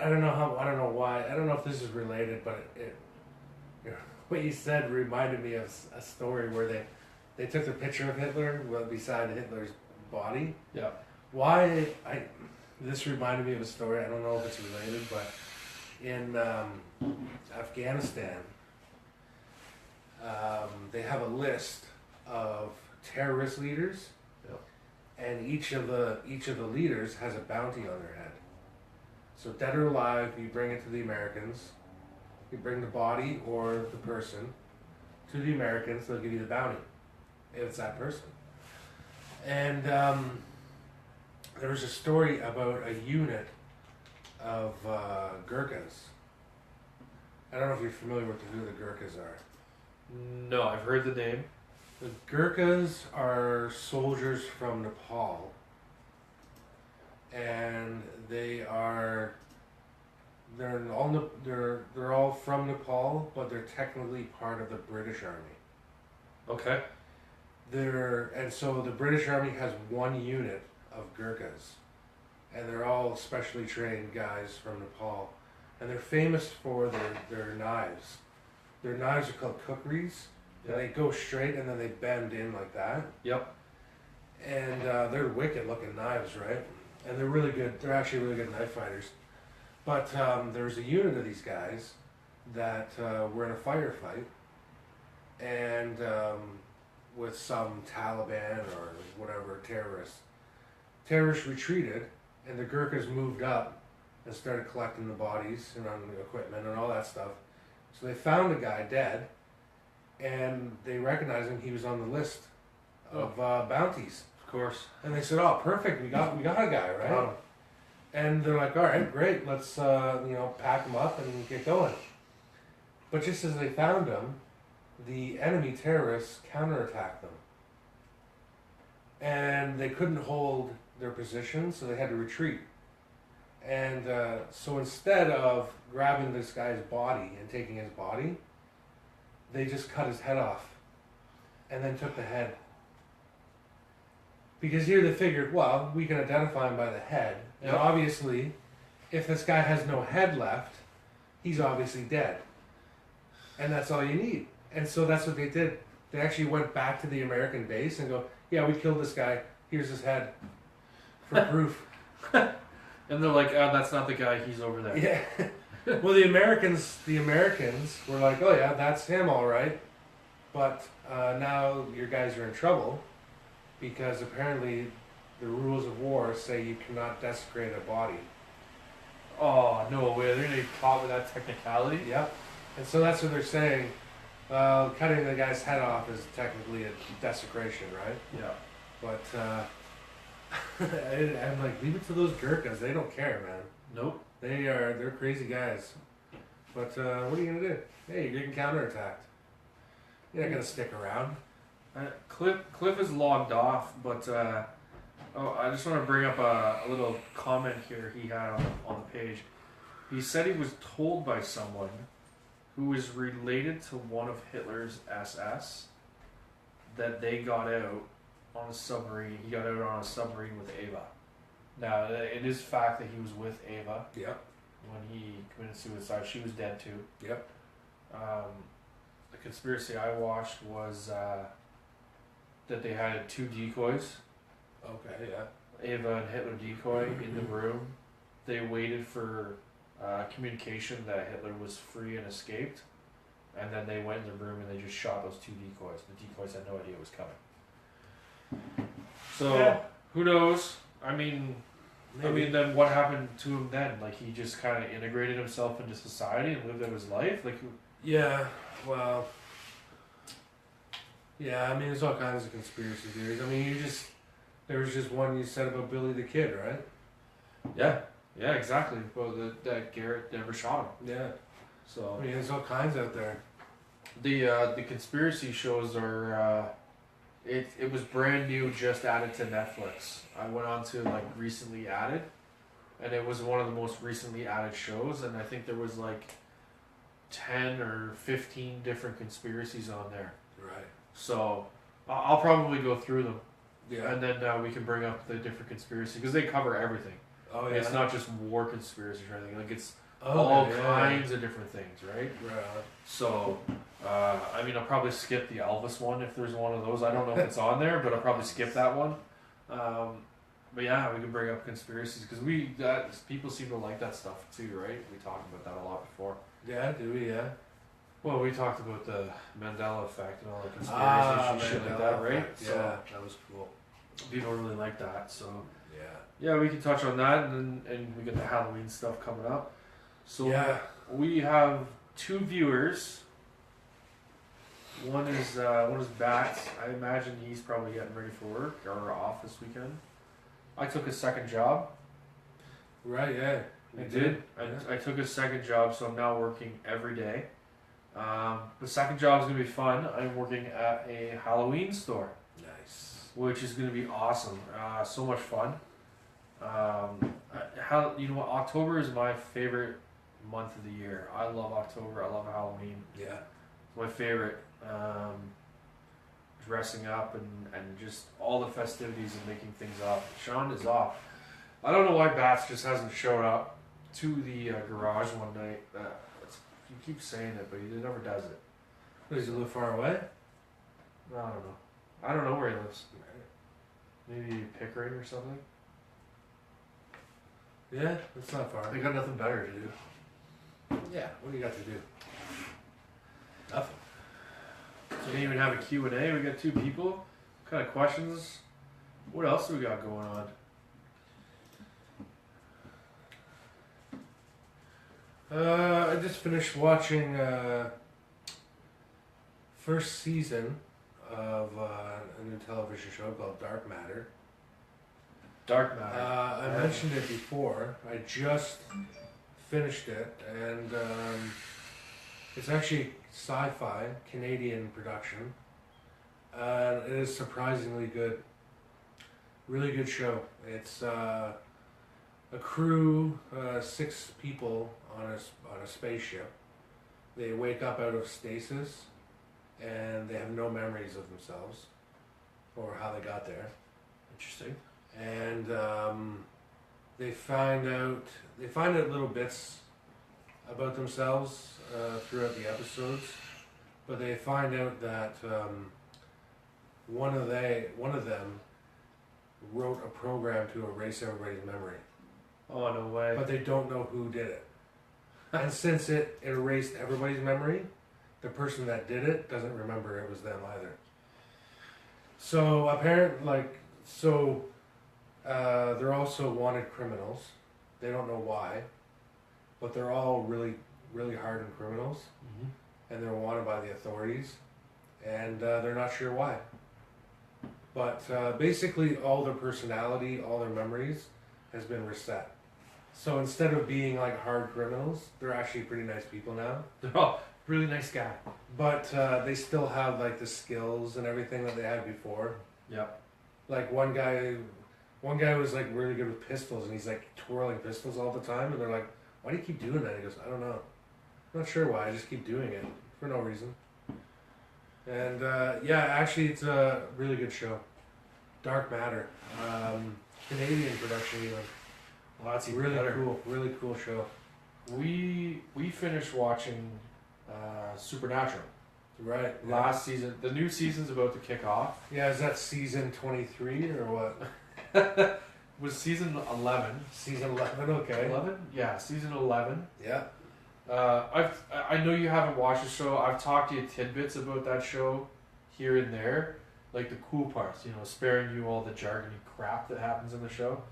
don't know why. I don't know if this is related, but what you said reminded me of a story where they took the picture of Hitler beside Hitler's body. Yeah. Why? This reminded me of a story. I don't know if it's related, but in Afghanistan, they have a list of terrorist leaders, and each of the leaders has a bounty on their head. So dead or alive, you bring it to the Americans. You bring the body or the person to the Americans, they'll give you the bounty if it's that person. And there was a story about a unit of Gurkhas. I don't know if you're familiar with who the Gurkhas are. No, I've heard the name. The Gurkhas are soldiers from Nepal, and they're all from Nepal, but they're technically part of the British Army. Okay. And so the British Army has one unit of Gurkhas, and they're all specially trained guys from Nepal, and they're famous for their knives. Their knives are called kukris, and they go straight and then they bend in like that. Yep. And they're wicked looking knives, right? And they're really good. They're actually really good knife fighters. But there's a unit of these guys that were in a firefight, and with some Taliban or whatever terrorists. terrorists retreated, and the Gurkhas moved up and started collecting the bodies and on the equipment and all that stuff. So they found a guy dead, and they recognized him. He was on the list of bounties. Of course. And they said, "Oh, perfect. We got a guy, right?" Got him. And they're like, "All right, great. Let's pack him up and get going." But just as they found him, the enemy terrorists counterattacked them, and they couldn't hold their position, so they had to retreat. And so instead of grabbing this guy's body and taking his body, they just cut his head off, and then took the head. Because here they figured, well, we can identify him by the head. And Yep. obviously, if this guy has no head left, he's obviously dead. And that's all you need. And so that's what they did. They actually went back to the American base and go, yeah, we killed this guy. Here's his head. For proof. And they're like, oh, that's not the guy, he's over there. Yeah. Well, the Americans were like, oh yeah, that's him, all right. But now your guys are in trouble because apparently the rules of war say you cannot desecrate a body. Oh, no way. They're going to be caught with that technicality? Yep. And so that's what they're saying. Cutting the guy's head off is technically a desecration, right? Yeah. But I'm like, leave it to those Gurkhas. They don't care, man. Nope. They're crazy guys. But what are you gonna do? Hey, you're getting counterattacked. You're not gonna stick around. Cliff is logged off, but I just want to bring up a little comment here he had on the page. He said he was told by someone who is related to one of Hitler's SS that they got out on a submarine. He got out on a submarine with Ava. Now, it is fact that he was with Ava Yep. when he committed suicide. She was dead too. Yep. The conspiracy I watched was that they had two decoys, Okay. Yeah. Ava and Hitler decoy, in the room. They waited for communication that Hitler was free and escaped, and then they went in the room and they just shot those two decoys. The decoys had no idea it was coming. So Yeah. who knows? I mean, Maybe. then what happened to him then? Like, he just kind of integrated himself into society and lived out his life. Like, Yeah. Well. Yeah. I mean, there's all kinds of conspiracy theories. I mean, there was just one you said about Billy the Kid, right? yeah, exactly. Well, that Garrett never shot him. Yeah. So I mean, there's all kinds out there. the conspiracy shows are it was brand new, just added to Netflix. I went on to like recently added, and it was one of the most recently added shows, and I think there was like 10 or 15 different conspiracies on there. Right. So I'll probably go through them, Yeah. and then we can bring up the different conspiracies because they cover everything. Oh yeah. It's not just war conspiracies or anything. Like, it's Oh, all yeah. kinds of different things, right? Right. So, I mean, I'll probably skip the Elvis one if there's one of those. I don't know if it's on there, but I'll probably skip that one. But yeah, we can bring up conspiracies because people seem to like that stuff too, right? We talked about that a lot before. Yeah. Do we? Yeah. Well, we talked about the Mandela effect and all the conspiracies and shit like Mandela that, right? effect. Yeah, that was cool. People really like that. So Yeah. yeah, we can touch on that, and we got the Halloween stuff coming up. So Yeah. we have two viewers. One is Bats. I imagine he's probably getting ready for work or off this weekend. I took a second job. Right. Yeah. I You did. Yeah. I took a second job, so I'm now working every day. The second job is gonna be fun. I'm working at a Halloween store, Nice. which is gonna be awesome. So much fun. October is my favorite month of the year. I love October. I love Halloween. Yeah. It's my favorite. Dressing up and just all the festivities and making things up. Sean is off. I don't know why Bats just hasn't showed up to the garage one night. You keep saying it, but he never does it. Does he live far away? I don't know. I don't know where he lives. Maybe Pickering or something. Yeah, it's not far. They got nothing better to do. Yeah. What do you got to do? Nothing. So we didn't even have a Q&A. We got two people. What kind of questions? What else do we got going on? I just finished watching first season of a new television show called Dark Matter. Dark Matter. I mentioned it before. I just finished it, and it's actually sci-fi, Canadian production. It is surprisingly good. Really good show. It's a crew, 6 people on a spaceship. They wake up out of stasis, and they have no memories of themselves or how they got there. Interesting. And they find out little bits about themselves throughout the episodes, but they find out that one of them wrote a program to erase everybody's memory, Oh, no way. but they don't know who did it. And since it erased everybody's memory, the person that did it doesn't remember it was them either. So they're also wanted criminals. They don't know why, but they're all really, really hardened criminals, and they're wanted by the authorities, and they're not sure why. But basically, all their personality, all their memories, has been reset. So instead of being like hard criminals, they're actually pretty nice people now. They're all really nice guy. But they still have like the skills and everything that they had before. Yep. Like one guy was like really good with pistols, and he's like twirling pistols all the time, and they're like, "Why do you keep doing that?" He goes, "I don't know. I'm not sure why. I just keep doing it for no reason." And yeah, actually, it's a really good show. Dark Matter, Canadian production even. Well, that's even Really better. cool, really cool show. We finished watching Supernatural Right. last season. The new season's about to kick off. Yeah, is that season 23 or what? Was season 11? Season 11. Okay. 11? Yeah, season 11. Yeah. I know you haven't watched the show. I've talked to you tidbits about that show here and there, like the cool parts. You know, sparing you all the jargony crap that happens in the show,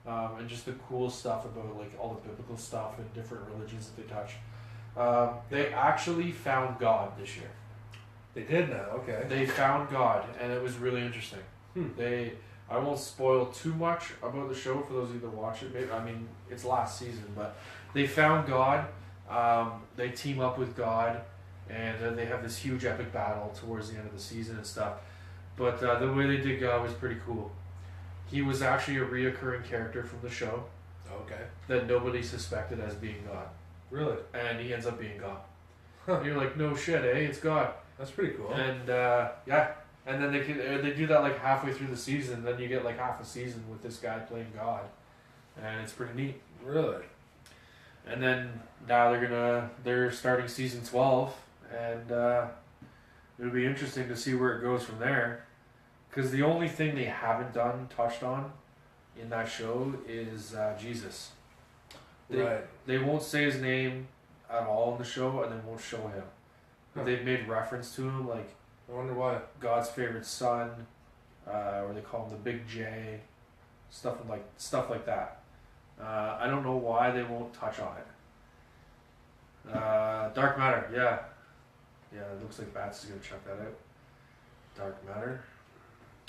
and just the cool stuff about like all the biblical stuff and different religions that they touch. They actually found God this year. They did now. Okay. They found God, and it was really interesting. I won't spoil too much about the show for those of you that watch it. Maybe, I mean, it's last season, but they found God. They team up with God, and they have this huge epic battle towards the end of the season and stuff. But the way they did God was pretty cool. He was actually a reoccurring character from the show Okay. that nobody suspected as being God, Really? and he ends up being God. Huh. And you're like, no shit, eh? It's God. That's pretty cool. And yeah, and then they do that like halfway through the season. Then you get like half a season with this guy playing God, and it's pretty neat. Really? And then now they're starting season 12, and it'll be interesting to see where it goes from there. Because the only thing they haven't touched on in that show is Jesus. Right. They won't say his name at all in the show, and they won't show him. But they've made reference to him, like I wonder why. God's favorite son, or they call him the Big J, stuff like that. I don't know why they won't touch on it. Dark Matter, yeah, it looks like Bats is gonna check that out. Dark Matter.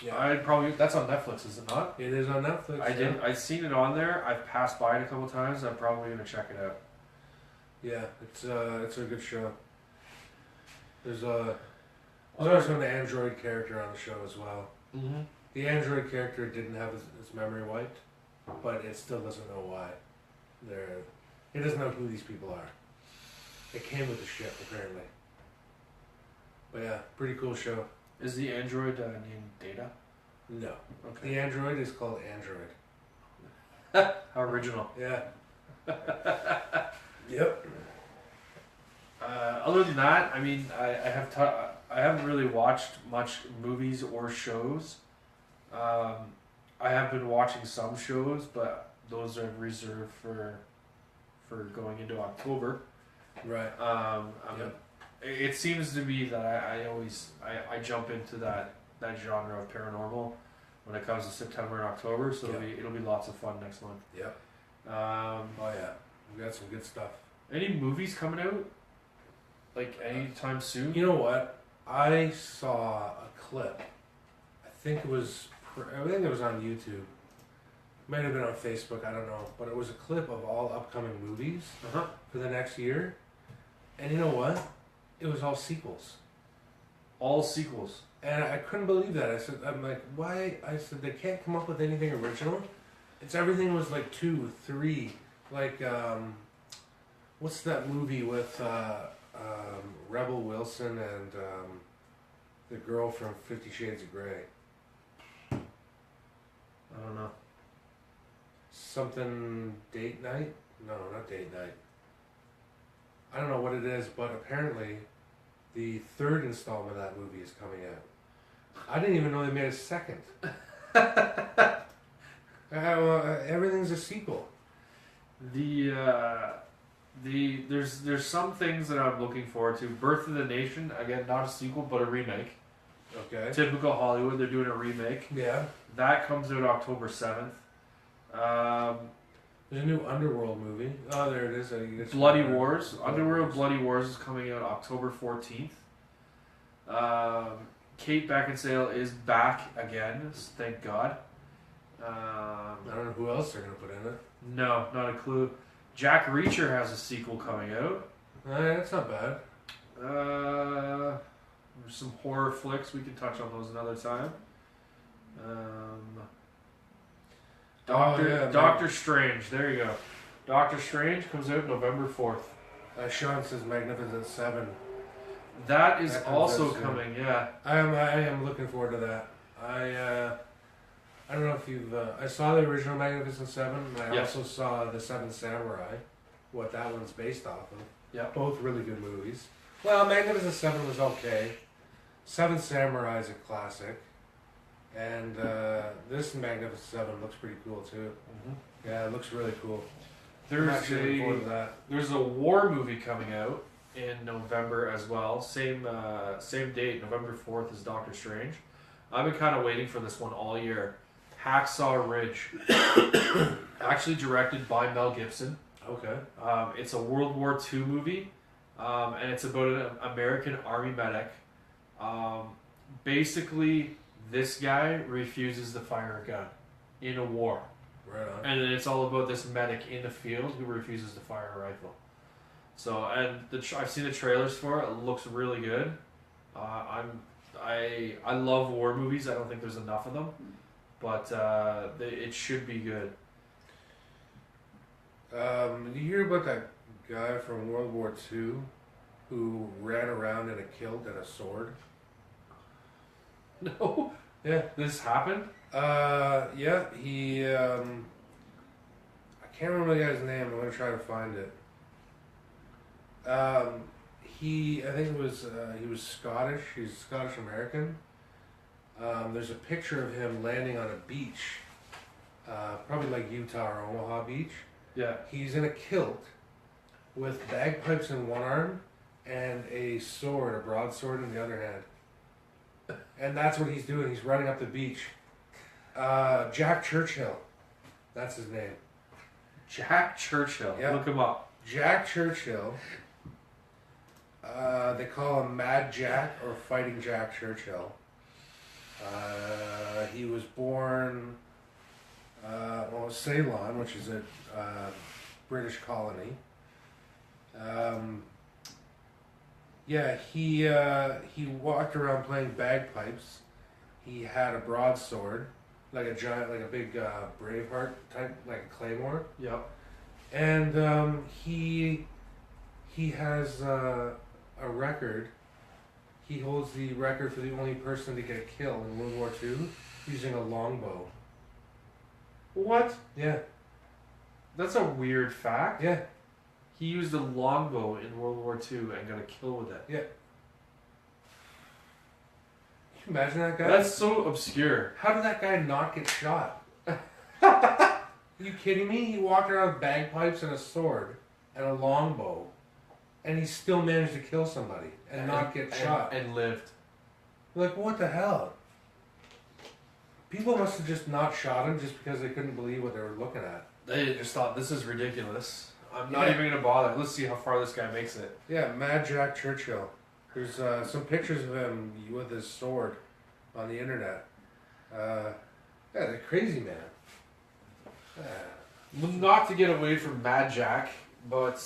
Yeah. That's on Netflix, is it not? It is on Netflix. I've seen it on there. I've passed by it a couple times. I'm probably gonna check it out. Yeah, it's a good show. There's also an android character on the show as well. Mm-hmm. The android character didn't have his memory wiped, but it still doesn't know why. It doesn't know who these people are. It came with the ship apparently. But yeah, pretty cool show. Is the android named Data? No. Okay. The android is called Android. How original. Yeah. Yep. Other than that, I mean, I haven't really watched much movies or shows. I have been watching some shows, but those are reserved for going into October. Right. Yep. It seems to be that I jump into that genre of paranormal when it comes to September and October. So Yep. it'll be lots of fun next month. Yep. Um, Oh yeah. We got some good stuff. Any movies coming out? Like anytime soon? You know what? I saw a clip. I think it was on YouTube. Might have been on Facebook, I don't know. But it was a clip of all upcoming movies for the next year. And you know what? It was all sequels. All sequels. And I couldn't believe that. I'm like, why? I said, they can't come up with anything original. Everything was like 2, 3. Like, what's that movie with Rebel Wilson and the girl from 50 Shades of Grey? I don't know. Something Date Night? No, not Date Night. I don't know what it is, but apparently the third installment of that movie is coming out. I didn't even know they made a second. Everything's a sequel. There's some things that I'm looking forward to. Birth of the Nation, again, not a sequel but a remake. Okay. Typical Hollywood, they're doing a remake. Yeah. That comes out October 7th. There's a new Underworld movie. Oh, there it is. Bloody Wars. Underworld Bloody Wars is coming out October 14th. Kate Beckinsale is back again, thank God. I don't know who else they're going to put in it. No, not a clue. Jack Reacher has a sequel coming out. That's not bad. There's some horror flicks. We can touch on those another time. Doctor Strange. There you go. Doctor Strange comes out November 4th. Sean says Magnificent Seven. That is also coming. Yeah. I am looking forward to that. I don't know if you've. I saw the original Magnificent Seven, and I also saw the Seven Samurai. What that one's based off of. Yeah. Both really good movies. Well, Magnificent Seven was okay. Seven Samurai is a classic. And this Magnificent Seven looks pretty cool too. Mm-hmm. Yeah, it looks really cool. There's a war movie coming out in November as well. Same date, November 4th, is Doctor Strange. I've been kind of waiting for this one all year. Hacksaw Ridge. Actually directed by Mel Gibson. Okay. It's a World War II movie, and it's about an American Army medic. Basically, this guy refuses to fire a gun in a war. Right on. And then it's all about this medic in the field who refuses to fire a rifle. So, and I've seen the trailers for it. It looks really good. I love war movies. I don't think there's enough of them, but it should be good. Did you hear about that guy from World War II who ran around in a kilt and a sword? No. Yeah. This happened? Yeah. He. I can't remember the guy's name. I'm gonna try to find it. I think it was. He was Scottish. He's Scottish American. There's a picture of him landing on a beach, probably like Utah or Omaha Beach. Yeah. He's in a kilt with bagpipes in one arm and a sword, a broadsword in the other hand. And that's what he's doing. He's running up the beach. Jack Churchill. That's his name. Jack Churchill. Yep. Look him up. Jack Churchill. They call him Mad Jack or Fighting Jack Churchill. He was born Ceylon, which is a British colony. He walked around playing bagpipes. He had a broadsword, like a giant, like a big Braveheart type, like a claymore. Yep. And he has a record. He holds the record for the only person to get a kill in World War II using a longbow. What? Yeah. That's a weird fact. Yeah. He used a longbow in World War II and got a kill with it. Yeah. Can you imagine that guy? That's so obscure. How did that guy not get shot? Are you kidding me? He walked around with bagpipes and a sword and a longbow, and he still managed to kill somebody and not get shot. And lived. Like, what the hell? People must have just not shot him just because they couldn't believe what they were looking at. They just thought, this is ridiculous. I'm not even gonna bother. Let's see how far this guy makes it. Yeah, Mad Jack Churchill. There's some pictures of him with his sword on the internet. Yeah, the crazy man. Not to get away from Mad Jack, but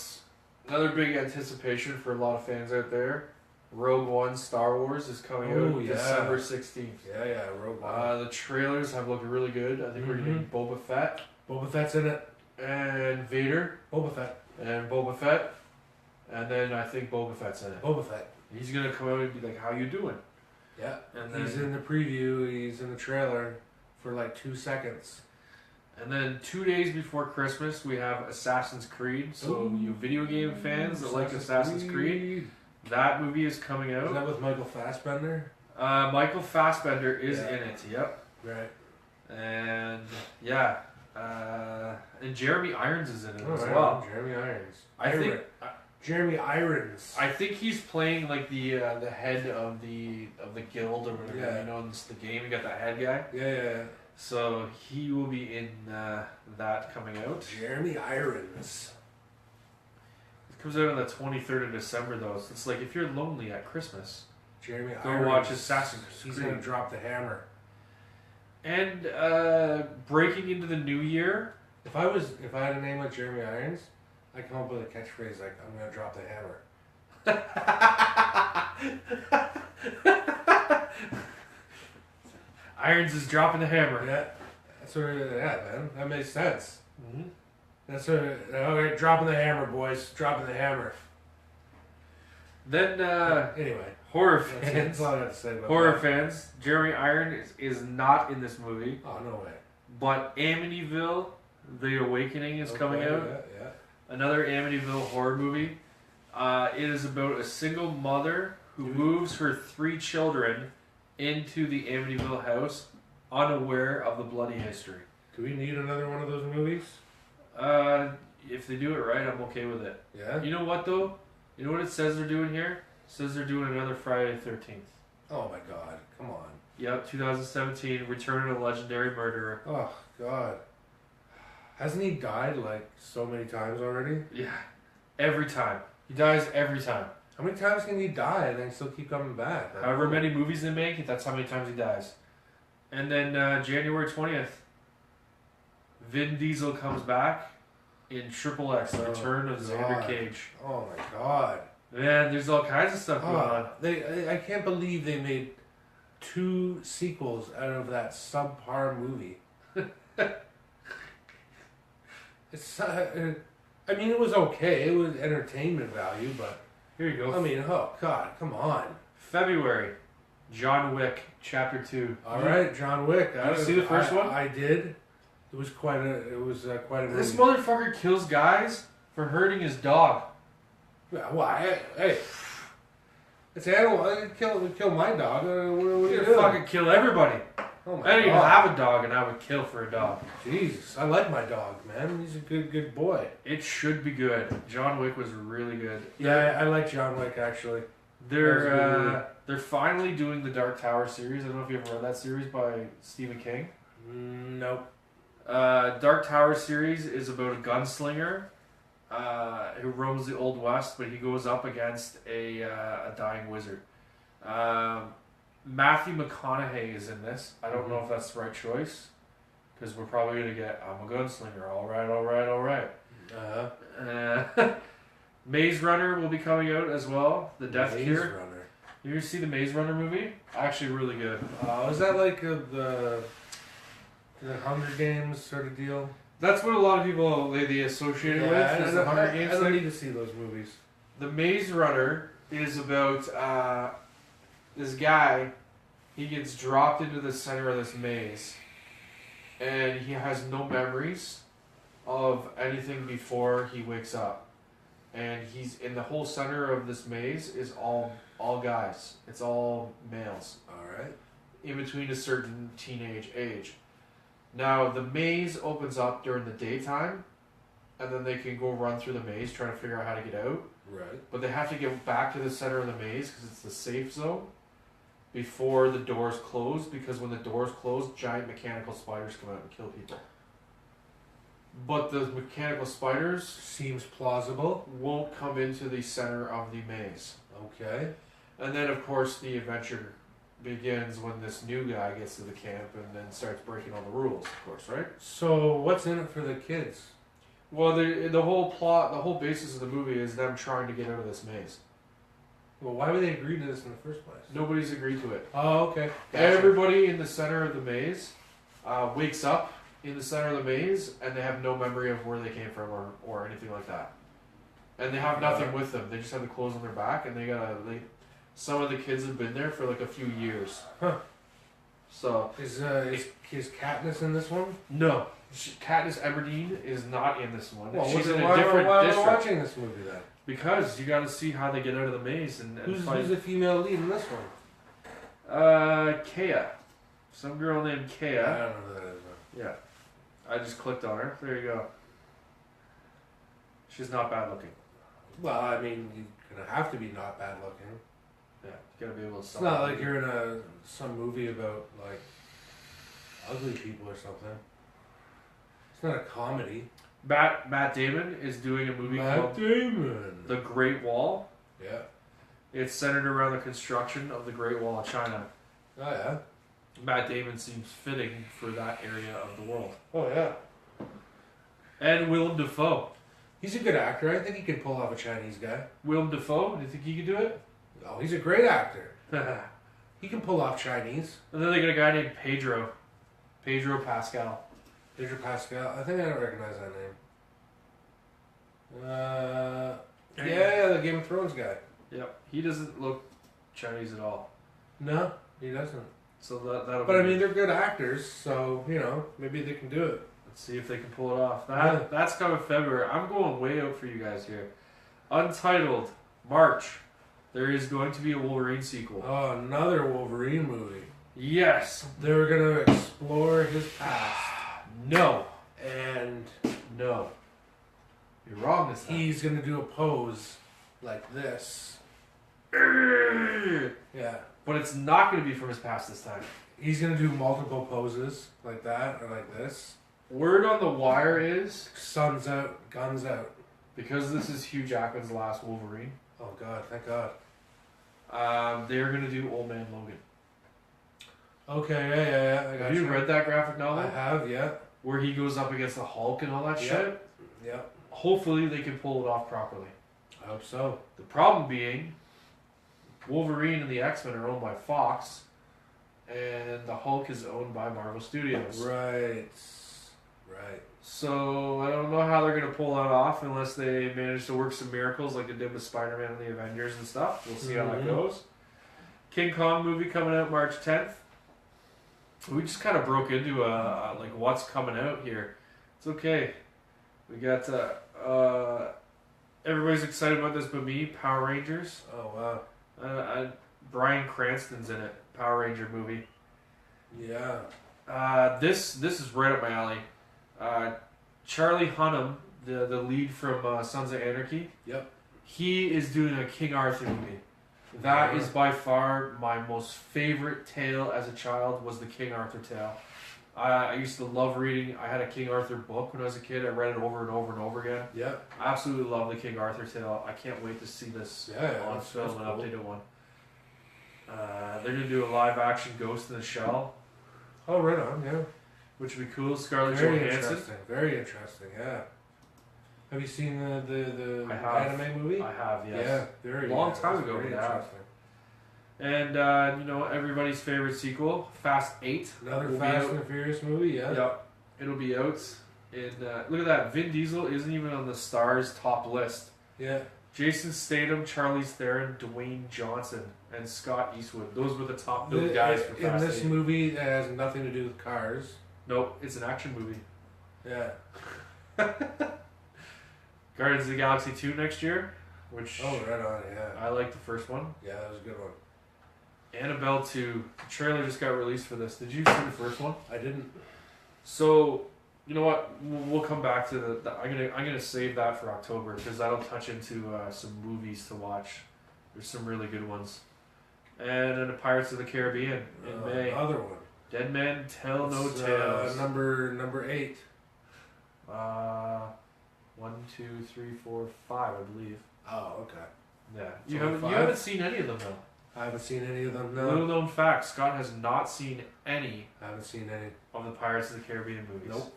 another big anticipation for a lot of fans out there. Rogue One Star Wars is coming out December 16th. Yeah, Rogue One. The trailers have looked really good. I think we're getting Boba Fett. Boba Fett's in it. And Vader. Boba Fett. And Boba Fett. And then I think Boba Fett's in it. Boba Fett. He's going to come out and be like, how you doing? Yeah. And then, he's in the preview. He's in the trailer for like 2 seconds. And then 2 days before Christmas, we have Assassin's Creed. So you video game fans that like Assassin's Creed, that movie is coming out. Is that with Michael Fassbender? Michael Fassbender is in it. Yep. Right. And yeah, and Jeremy Irons is in it as well. Jeremy Irons. I think Jeremy Irons. I think he's playing like the head of the guild or whatever. Yeah. You know, in the game you got that head guy. Yeah. So he will be in that coming out. Jeremy Irons. It comes out on the 23rd of December though. So it's like if you're lonely at Christmas, Jeremy go Irons. watch Assassin's Creed. He's gonna drop the hammer. And breaking into the new year. If I had a name like Jeremy Irons, I'd come up with a catchphrase like "I'm gonna drop the hammer." Irons is dropping the hammer. Yeah, that's what. Yeah, man, that makes sense. Mm-hmm. That's what. Okay, dropping the hammer, boys. Dropping the hammer. Then anyway, horror that's fans. all I have to say about Horror that. fans. Jeremy Irons is not in this movie, Oh no way. but Amityville: The Awakening is coming out. Yeah. Another Amityville horror movie. It is about a single mother who moves her 3 children into the Amityville house, unaware of the bloody history. Do we need another one of those movies? If they do it right, I'm okay with it. Yeah. You know what though? You know what it says they're doing here? It says they're doing another Friday the 13th. Oh my God! Come on. Yep, 2017, Return of the Legendary Murderer. Oh God. Hasn't he died like so many times already? Yeah, every time. He dies every time. How many times can he die and then still keep coming back? However many movies they make, that's how many times he dies. And then January 20th, Vin Diesel comes back in Triple X, The Return of Xander Cage. Oh my God. Man, there's all kinds of stuff going on. I can't believe they made 2 sequels out of that subpar movie. It's. I mean, it was okay. It was entertainment value, but Here you go. I mean, oh God, come on. February, John Wick, Chapter 2. All right, John Wick. Did you see the first one? I did. It was quite a. It was quite a. This movie. motherfucker kills guys for hurting his dog. Yeah, why? Hey, it's animal. I kill my dog. What are you You'd doing? fucking kill everybody. Oh my I don't even God. have a dog, and I would kill for a dog. Jesus, I like my dog, man. He's a good boy. It should be good. John Wick was really good. Yeah, I like John Wick actually. They're finally doing the Dark Tower series. I don't know if you ever read that series by Stephen King. Nope. Dark Tower series is about a gunslinger who roams the Old West, but he goes up against a dying wizard. Matthew McConaughey is in this. I don't know if that's the right choice, because we're probably going to get, I'm a gunslinger, all right. Maze Runner will be coming out as well. The Death Maze Cure. Runner. You ever see the Maze Runner movie? Actually, really good. Is that like the Hunger Games sort of deal? That's what a lot of people they associate it with. Is the Hunger Games I don't thing. need to see those movies. The Maze Runner is about this guy. He gets dropped into the center of this maze, and he has no memories of anything before he wakes up. And he's in the whole center of this maze is all guys. It's all males. All right. In between a certain teenage age. Now the maze opens up during the daytime, and then they can go run through the maze trying to figure out how to get out. Right. But they have to get back to the center of the maze because it's the safe zone before the doors close, because when the doors close, giant mechanical spiders come out and kill people. but the mechanical spiders Seems plausible. won't come into the center of the maze. Okay. And then, of course, the adventure begins when this new guy gets to the camp and then starts breaking all the rules, of course, right? So what's in it for the kids? Well, the whole plot, the whole basis of the movie is them trying to get out of this maze. Well, why would they agree to this in the first place? Nobody's agreed to it. Oh, okay. Everybody in the center of the maze wakes up in the center of the maze, and they have no memory of where they came from or anything like that. And they have nothing with them. They just have the clothes on their back, and some of the kids have been there for like a few years. Huh. So Is Katniss in this one? no, Katniss Everdeen is not in this one. Well, She's in why a different am I district. watching this movie then? Because you got to see how they get out of the maze and fight. Who's the female lead in this one? Kea. Some girl named Kea. I don't know who that is. Yeah. I just clicked on her. There you go. She's not bad looking. Well, I mean, you're gonna have to be not bad looking. Yeah, you gotta be able to. It's not like you're in some movie about like ugly people or something. It's not a comedy. Matt Damon is doing a movie called Damon. The Great Wall. Yeah. It's centered around the construction of the Great Wall of China. Oh yeah. Matt Damon seems fitting for that area of the world. Oh yeah. And Willem Dafoe. He's a good actor. I think he can pull off a Chinese guy. Willem Dafoe, do you think he could do it? Oh, he's a great actor. And He can pull off Chinese. then they got a guy named Pedro Pascal. Pedro Pascal. I think I don't recognize that name. Yeah, the Game of Thrones guy. Yep, he doesn't look Chinese at all. No, he doesn't. So that'll. But be I mean, they're good actors, so maybe they can do it. Let's see if they can pull it off. Yeah. That's coming February. I'm going way out for you guys here. Untitled, March. There is going to be a Wolverine sequel. Oh, another Wolverine movie. Yes. They're gonna explore his past, No. and No. You're wrong this time. he's gonna do a pose like this. Yeah. But it's not going to be from his past this time. He's gonna do multiple poses like that or like this. Word on the wire is, Sun's out, guns out. because this is Hugh Jackman's last Wolverine, Oh God, thank God. they're going to do Old Man Logan. Okay, yeah. I got Have you read that graphic novel? I have, yeah. Where he goes up against the Hulk and all that Yeah. shit? Yeah. Hopefully they can pull it off properly. I hope so. The problem being, Wolverine and the X-Men are owned by Fox, and the Hulk is owned by Marvel Studios. Right. So I don't know how they're going to pull that off unless they manage to work some miracles like they did with Spider-Man and the Avengers and stuff. We'll see how that Mhm. goes. King Kong movie coming out March 10th. We just kind of broke into like what's coming out here. It's okay. We got everybody's excited about this but me, Power Rangers. Oh wow. Bryan Cranston's in it. Power Ranger movie. Yeah. This is right up my alley. Charlie Hunnam, the lead from Sons of Anarchy. Yep. He is doing a King Arthur movie. That Yeah. is by far my most favorite tale as a child was the King Arthur tale. I used to love reading. I had a King Arthur book when I was a kid. I read it over and over and over again. Yep. I absolutely love the King Arthur tale. I can't wait to see this Yeah, on that's film, an cool. updated one. They're going to do a live action Ghost in the Shell, Oh, right on. Yeah. which would be cool. Scarlett Very Johansson. interesting. Very interesting. Yeah. Have you seen the I have. anime movie? I have, yes. Yeah. Very. Long yeah, time that's ago, Very yeah. interesting. And, everybody's favorite sequel, Fast 8. Another will be Fast out. and the Furious movie. Yeah. Yep. It'll be out. And look at that. Vin Diesel isn't even on the stars top list. Yeah. Jason Statham, Charlize Theron, Dwayne Johnson, and Scott Eastwood. Those were the top billed guys for In Fast this 8. movie, that has nothing to do with cars. Nope, it's an action movie. Yeah. Guardians of the Galaxy 2 next year, which Oh, right on. Yeah. I like the first one. Yeah, that was a good one. Annabelle 2. The trailer just got released for this. Did you see the first one? I didn't. So, you know what? We'll come back to I'm gonna save that for October because that'll touch into some movies to watch. There's some really good ones. And then the Pirates of the Caribbean in May. Another one. Dead Men Tell No It's, Tales. number 8. 1, 2, 3, 4, 5, I believe. Oh, okay. Yeah. It's You only haven't 5? seen any of them though. I haven't seen any of them. Little No, known fact: Scott has not seen any I haven't seen any. of the Pirates of the Caribbean movies. Nope.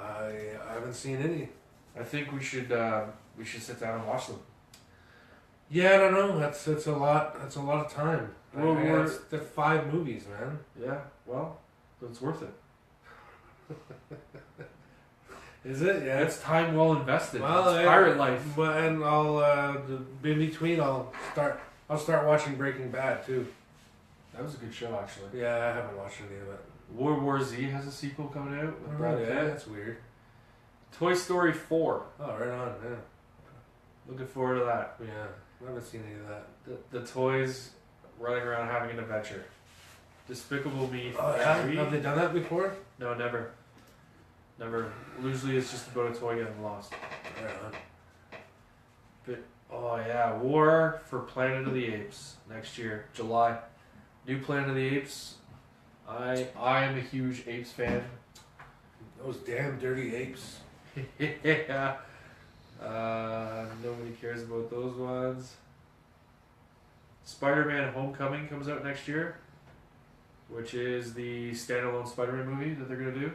I haven't seen any. I think we should sit down and watch them. Yeah, I don't know. That's a lot. That's a lot of time. Well, that's 5 movies, man. Yeah. Well, it's worth it. Is it? Yeah. It's time well invested. Well, it's pirate life. Well, and I'll in between. I'll start watching Breaking Bad too. That was a good show, actually. Yeah, I haven't watched any of it. World War Z has a sequel coming out with Brad Pitt. Yeah, that's weird. Toy Story 4. Oh, right on. Yeah. Looking forward to that. Yeah, I haven't seen any of that. The toys running around having an adventure. Despicable Me 3. Oh yeah, have they done that before? No, never. Never. Usually it's just about a toy getting lost. Right on. But, oh yeah, War for Planet of the Apes next year, July. New Planet of the Apes. I am a huge Apes fan. Those damn dirty apes. Yeah. Nobody cares about those ones. Spider-Man Homecoming comes out next year, which is the standalone Spider-Man movie that they're going to do.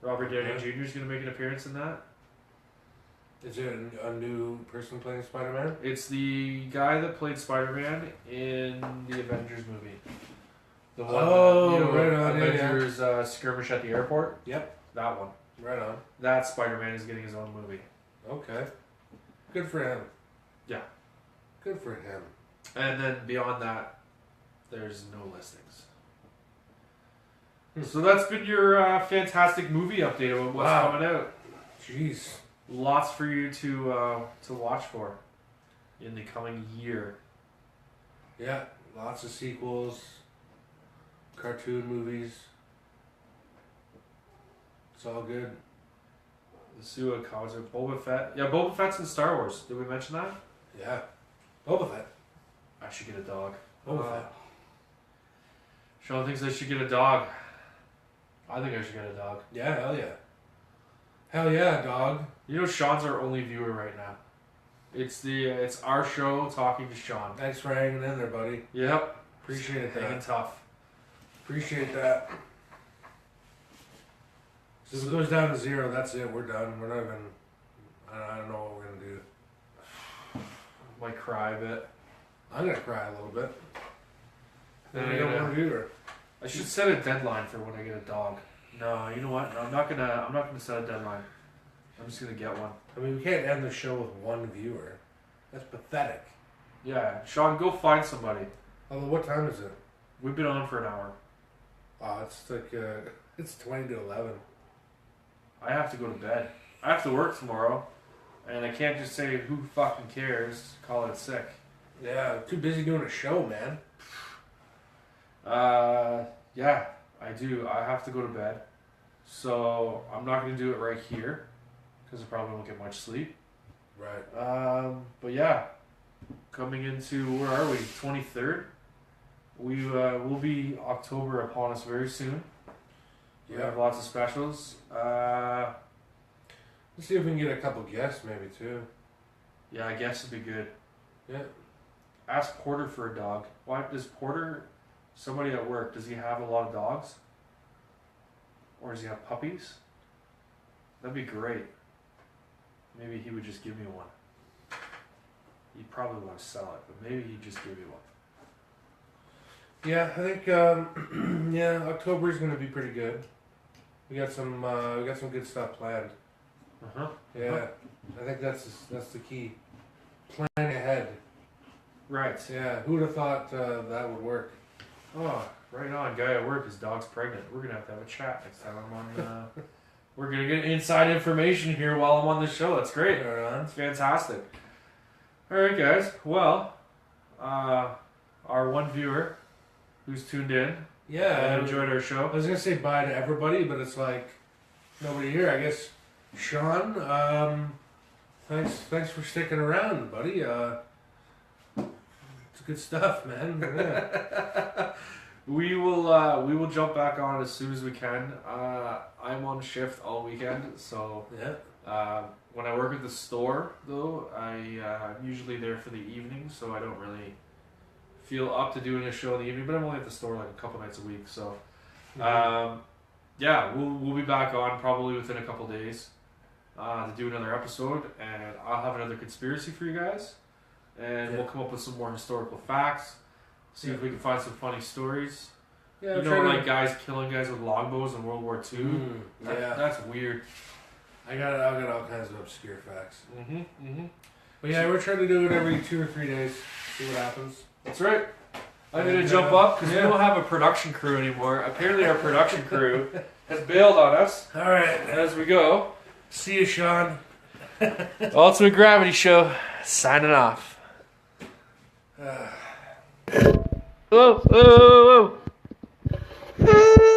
Robert Downey Jr. is going to make an appearance in that. Is it a new person playing Spider-Man? It's the guy that played Spider-Man in the Avengers movie. The one right on, Avengers skirmish at the airport. Yep. That one. Right on. That Spider-Man is getting his own movie. Okay. Good for him. Yeah. Good for him. And then beyond that, there's no listings. So that's been your fantastic movie update about what's coming out. Jeez. Lots for you to watch for in the coming year. Yeah, lots of sequels, cartoon movies. It's all good. The Sua comics, Boba Fett. Yeah, Boba Fett's in Star Wars. Did we mention that? Yeah. Boba Fett. I should get a dog. Boba Fett. Sean thinks I should get a dog. I think I should get a dog. Yeah, hell yeah. Hell yeah, dog. You know, Sean's our only viewer right now. It's our show talking to Sean. Thanks for hanging in there, buddy. Yep. Appreciate Hanging that. tough. Appreciate that. So if it goes down to 0, that's it. We're done. We're not even. I don't know what we're gonna do. Might cry a bit. I'm gonna cry a little bit. Then I don't want to do her. I should set a deadline for when I get a dog. No, you know what? No, I'm not gonna set a deadline. I'm just gonna get one. I mean, we can't end the show with 1 viewer. That's pathetic. Yeah, Sean, go find somebody. Although, what time is it? We've been on for an hour. Oh, it's like it's 20 to 11. I have to go to bed. I have to work tomorrow, and I can't just say who fucking cares. Call it sick. Yeah, I'm too busy doing a show, man. Yeah, I do. I have to go to bed, so I'm not gonna do it right here because I probably won't get much sleep. Right. But yeah, coming into where are we? 23rd. We will be October upon us very soon. We have lots of specials. Let's see if we can get a couple guests, maybe too. Yeah, I guess it'd be good. Yeah. Ask Porter for a dog. Why does Porter? Somebody at work, does he have a lot of dogs? Or does he have puppies? That'd be great. Maybe he would just give me one. He'd probably want to sell it, but maybe he'd just give me one. Yeah, I think yeah, October is going to be pretty good. We got some good stuff planned. Uh-huh. Yeah, I think that's the key. Planning ahead. Right. Yeah, who would have thought that would work? Oh, right on. Guy at work, his dog's pregnant. We're gonna have to have a chat next time I'm on. We're gonna get inside information here while I'm on the show. That's great. Right on. It's fantastic. All right, guys. Well, our one viewer who's tuned in. Yeah, and enjoyed our show. I was gonna say bye to everybody, but it's like nobody here. I guess Sean, thanks for sticking around, buddy. It's good stuff, man. Yeah. We will jump back on as soon as we can. I'm on shift all weekend, so Yeah. when I work at the store, though, I'm usually there for the evening, so I don't really feel up to doing a show in the evening. But I'm only at the store like a couple nights a week, so yeah, we'll be back on probably within a couple days to do another episode, and I'll have another conspiracy for you guys, and we'll come up with some more historical facts. See if we can find some funny stories. Yeah, you know, like guys killing guys with longbows in World War II. That's weird. I got all kinds of obscure facts. Mm-hmm. But yeah, we're trying to do it every 2 or 3 days. See what happens. That's right. I'm gonna jump up because we don't have a production crew anymore. Apparently, our production crew has bailed on us. All right, as we go. See you, Sean. Ultimate Gravity Show signing off. Whoa, whoa, whoa, whoa.